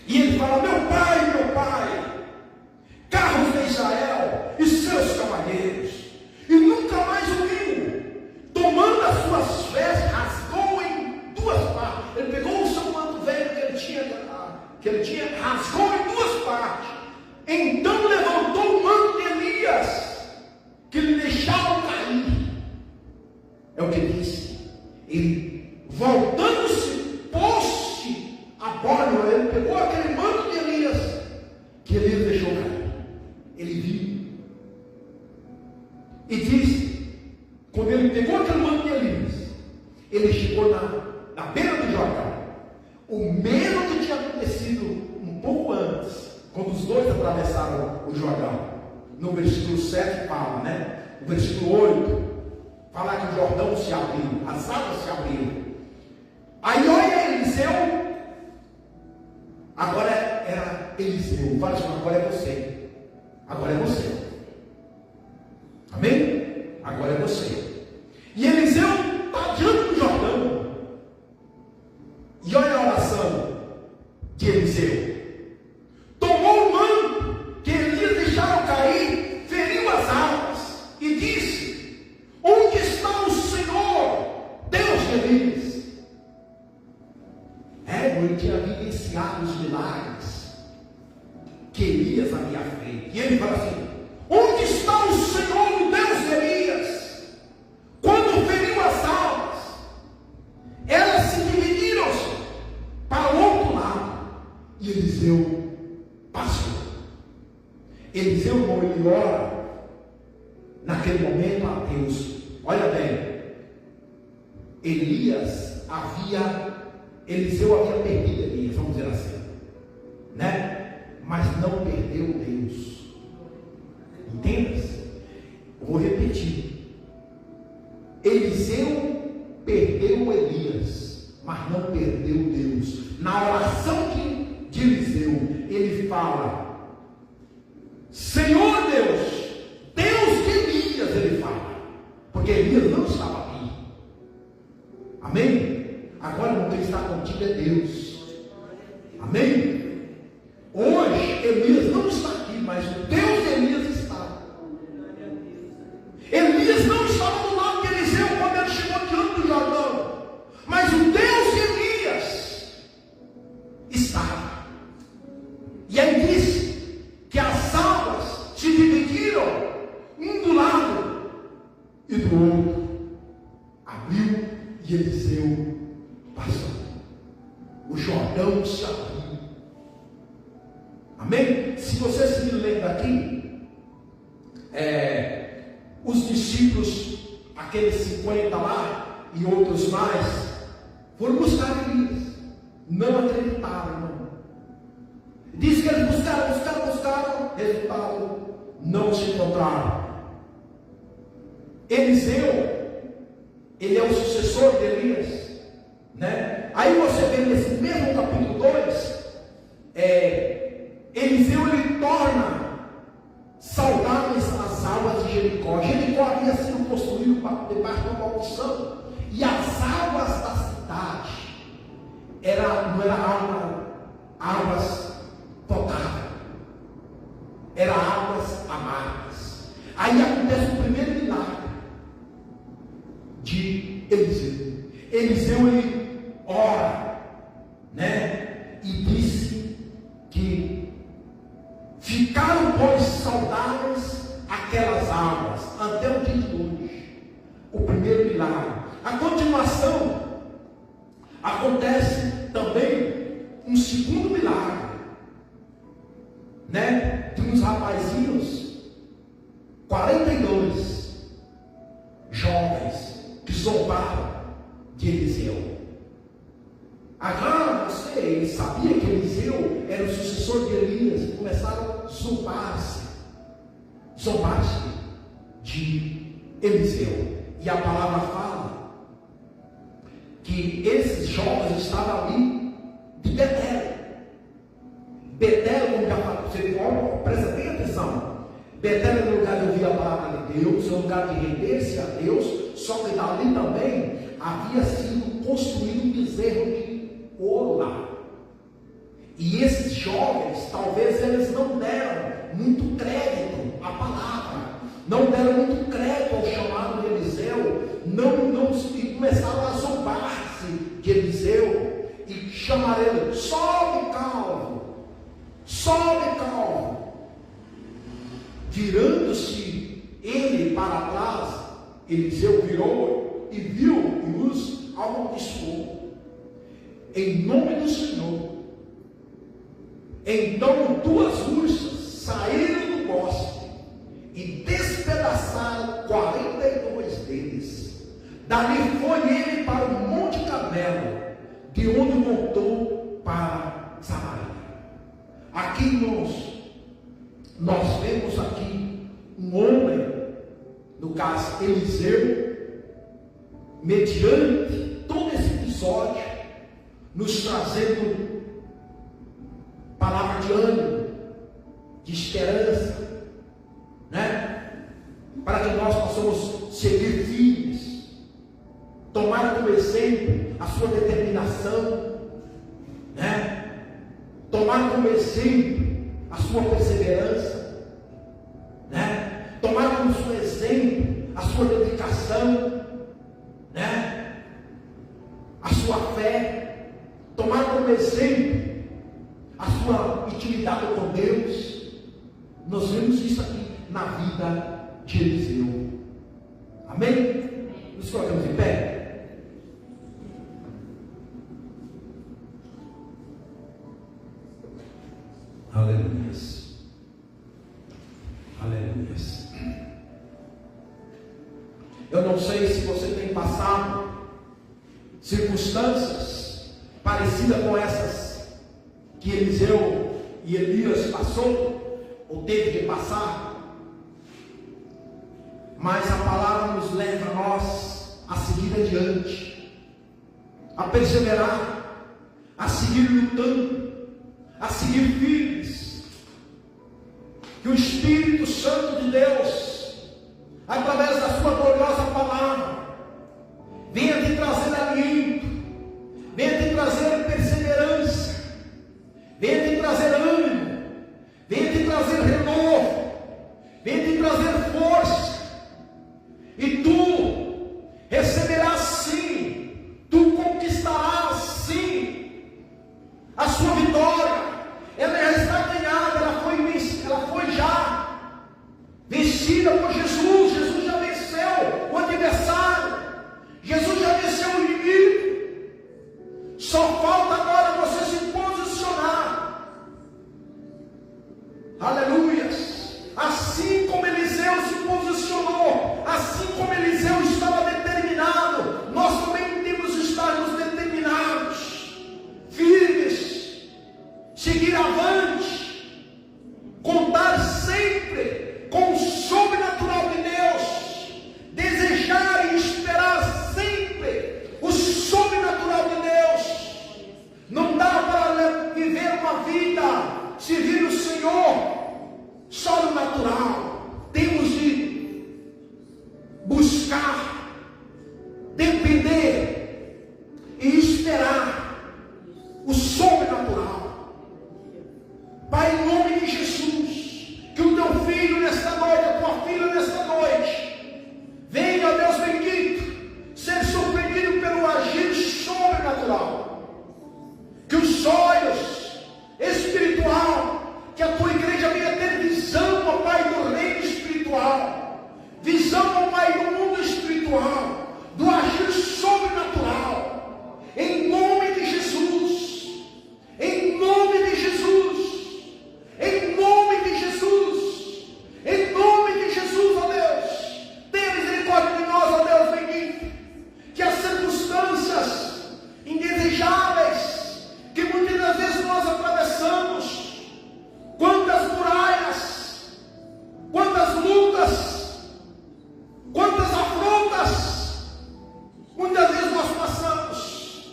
E ele fala: meu pai, carros de Israel e seus cavaleiros. E nunca mais o viu. Tomando as suas vestes, rasgou em duas partes. Ele pegou o seu manto velho que ele tinha, rasgou em duas partes. Então levantou o manto de Elias, que lhe deixaram cair. É o que disse. Ele, voltando-se, pôs-se a bordo. Ele pegou aquele manto de Elias, que Elias deixou cair. Ele viu. E diz, quando ele pegou aquele manto de Elias, ele chegou na beira do Jordão. O mesmo que tinha acontecido um pouco antes, quando os dois atravessaram o Jordão. No versículo 7 fala, né? No versículo 8, fala que o Jordão se abriu, as águas se abriram. Aí olha Eliseu, agora era Eliseu, fala assim: agora é você. Agora é você. Amém? Agora é você. E Eliseu está diante do Jordão. E olha a oração de Eliseu. Tomou o manto que Elias deixaram cair, feriu as águas e disse: onde está o Senhor, Deus de Elias? Ele tinha vivenciado presenciado os milagres que Elias havia feito. E ele fala assim: onde está o Senhor, o Deus de Elias? Quando feriu as águas, elas se dividiram para o outro lado, e Eliseu passou. Eliseu não, ele ora naquele momento a Deus. Olha bem, Eliseu havia perdido Elias, vamos dizer assim, né? Mas não perdeu Deus. Entenda-se? Vou repetir. Eliseu perdeu Elias, mas não perdeu Deus. Na oração de Eliseu, ele fala: Senhor Deus, Deus de Elias, ele fala, porque Elias não estava ali. Amém? Agora não tem que estar contigo é Deus. Amém? Hoje Elias não está aqui, mas o Deus de Elias está. Elias não estava do lado de Eliseu quando ele chegou diante do Jordão, mas o Deus de Elias estava. E aí diz que as águas se dividiram, um do lado e do outro. Abriu e Eliseu passou. O Jordão se abriu. Amém? Se você se lembra aqui, os discípulos, aqueles 50 lá e outros mais, foram buscar Elias. Não acreditaram, irmão. Diz que eles buscaram, resultado, não se encontraram. Eliseu, ele é o sucessor de Elias, né? Aí você vê nesse mesmo capítulo 2, Eliseu ele torna saudáveis as águas de Jericó. Jericó havia sido construído debaixo de uma maldição, e as águas da cidade não eram águas potáveis, eram águas amargas. Aí acontece o primeiro milagre de Eliseu. Eliseu ele ora, né? E disse que ficaram, pois, saudáveis aquelas águas até o dia de hoje. O primeiro milagre. A continuação, acontece também um segundo milagre, né? De uns rapazinhos, 42 jovens que zombaram de Eliseu. Agora ele sabia que Eliseu era o sucessor de Elias, e começaram a zombar-se de Eliseu. E a palavra fala que esses jovens estavam ali de Betel. Betel, como já falei, você presta bem atenção. Betel é o lugar de ouvir a palavra de Deus, é o lugar de render-se a Deus. Só que dali também havia sido construído um bezerro de ouro lá. E esses jovens, talvez eles não deram muito crédito à palavra, não deram muito crédito ao chamado de Eliseu, e começaram a zombar-se de Eliseu e chamaram ele: sobe calvo, sobe calvo. Virando-se ele para trás, Eliseu virou e viu e os amaldiçoou em nome do Senhor. Então 2 ursas saíram do bosque e despedaçaram 42 deles. Dali foi ele para o Monte Carmelo, de onde voltou para Samaria. Aqui nós vemos aqui um homem, no caso Eliseu, mediante todo esse episódio, nos trazendo palavra de ânimo, de esperança, né? Para que nós possamos seguir firmes, tomar como exemplo a sua determinação, né? Tomar como exemplo a sua perseverança, né? Tomar como seu exemplo a sua dedicação, né? A sua fé, tomar como exemplo sua intimidade com Deus. Nós vemos isso aqui na vida de Eliseu. Amém? Nos colocamos em pé. Aleluia. Aleluia. Eu não sei se você tem passado circunstâncias parecidas com essas que Eliseu e Elias passou ou teve que passar, mas a palavra nos leva a nós a seguir adiante, a perseverar, a seguir lutando, a seguir firmes. Que o Espírito Santo de Deus, através da sua gloriosa palavra, venha te trazer aliento, venha te trazer perseverança, venha te trazer ânimo, venha te trazer renovo, venha te trazer força, e tu receberás sim, tu conquistarás sim a sua vitória. Ela já está ganhada, ela foi já vencida por Jesus. Jesus já venceu o adversário, Jesus já venceu o inimigo. Só falta agora você se posicionar. Aleluias. Assim como Eliseu se posicionou, assim como Eliseu estava determinado, nós também temos que estarmos determinados, firmes, seguir avante, contar sempre com o sobrenatural de Deus, desejar e esperar sempre o sobrenatural de Deus. Não dá para viver uma vida servir o Senhor só no natural. Temos de buscar, depender e esperar o sobrenatural. Pai, em nome de Jesus, que o teu filho nesta noite, a tua filha nesta noite, venha, Deus bendito, ser surpreendido pelo agir sobrenatural. Que os olhos espiritual, que a tua igreja venha ter visão, ó Pai, do reino espiritual, visão, ó Pai, do mundo espiritual, do agir sobrenatural, em nome de Jesus, em nome de Jesus, em nome de Jesus, em nome de Jesus, ó Deus. Tenha misericórdia de nós, ó Deus bendito, que as circunstâncias indesejáveis que muitas das vezes nós atravessamos, quantas muralhas, quantas lutas, quantas afrontas, muitas vezes nós passamos,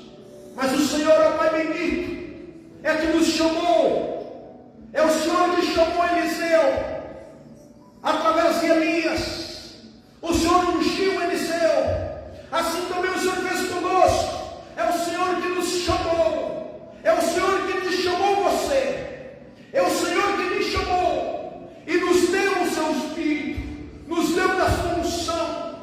mas o Senhor, ó Pai bendito, é que nos chamou, é o Senhor que chamou Eliseu, através de Elias. O Senhor ungiu Eliseu, assim também o Senhor fez conosco. É o Senhor que nos chamou, é o Senhor que nos chamou você, é o Senhor que nos chamou e nos deu o seu Espírito, nos deu da sua unção,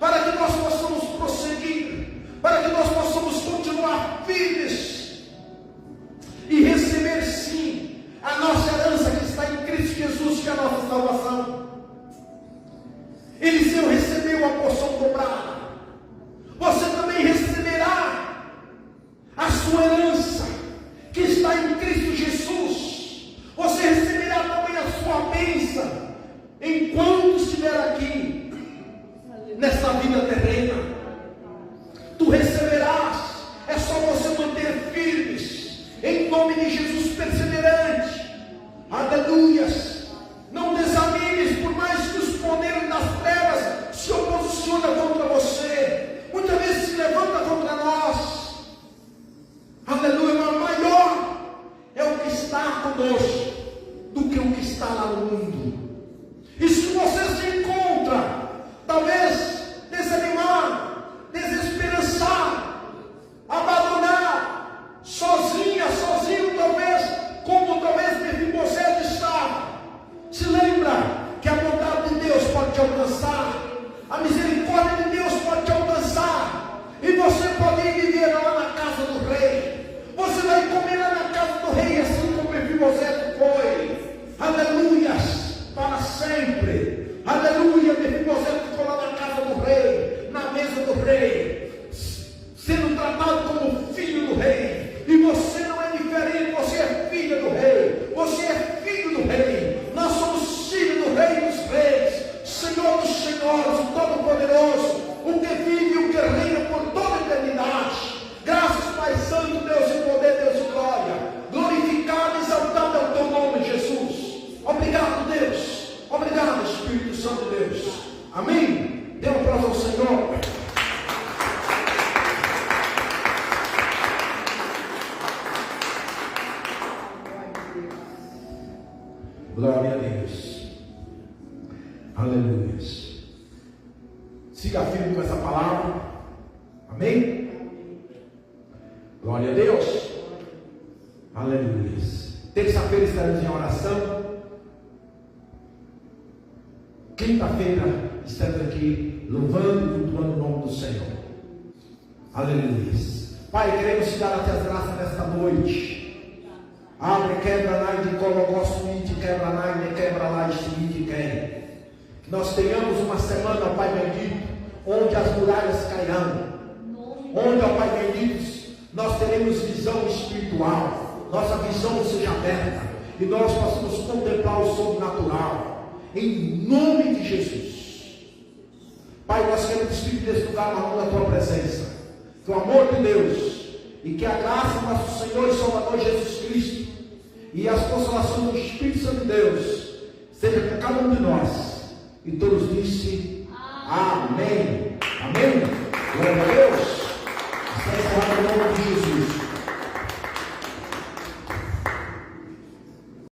para que nós possamos prosseguir, para que nós possamos continuar firmes e receber sim a nossa herança que está em Cristo Jesus, que é a nossa salvação. Eliseu recebeu a porção dobrada, você também receberá a sua herança que está em Cristo Jesus. Você receberá também a sua bênção enquanto estiver aqui nesta vida terrena. Tu receberás, é só você manter firmes, em nome de Jesus, perseverante. Aleluias. Não desanimes, por mais que os poderes das trevas se oposicionem contra você, muitas vezes se levanta contra nós. Aleluia, mas maior é o que está conosco do que o que está lá no mundo. E se você se encontra, talvez desanimado, desesperançado, abandonar, sozinha, sozinho, talvez, como talvez Mefibosete estava, se lembra que a bondade de Deus pode te alcançar, a misericórdia de Deus pode te alcançar, e você pode ir viver lá na casa do rei. Você vai comer lá na casa do rei, assim como Mefibosete foi, aleluias, para sempre, aleluia. Mefibosete ficou lá na casa do rei, na mesa do rei, sendo tratado como filho do rei. E você não é diferente, você é filha do rei, você é filho do rei. Nós somos filhos do rei dos reis, Senhor dos senhores, o Todo-Poderoso, o que vive e o que reina por toda a eternidade. Graças, Pai Santo, Deus e poder, Deus e glória. Glorificado e exaltado é o teu nome, Jesus. Obrigado, Deus. Obrigado, Espírito Santo de Deus. Amém? Dê um aplauso ao Senhor. Glória a Deus. Aleluia. Siga firme com essa palavra. Amém? Glória a Deus. Aleluia. Terça-feira estaremos em oração. Quinta-feira estamos aqui louvando e cultuando o nome do Senhor. Aleluia. Pai, queremos te dar até as graças nesta noite. Abre, quebra, nai de cologossuíte, quebra, nai, quebra, lá, suíte, quer. Que nós tenhamos uma semana, ó Pai bendito, onde as muralhas cairão. Onde, ó Pai bendito, nós teremos visão espiritual. Nossa visão seja aberta. E nós possamos contemplar o sobrenatural. Em nome de Jesus. Pai, nós queremos Espírito desse lugar na tua presença. Que o amor de Deus e que a graça do nosso Senhor e Salvador Jesus Cristo e as consolações do Espírito Santo de Deus seja com cada um de nós. E todos disse amém.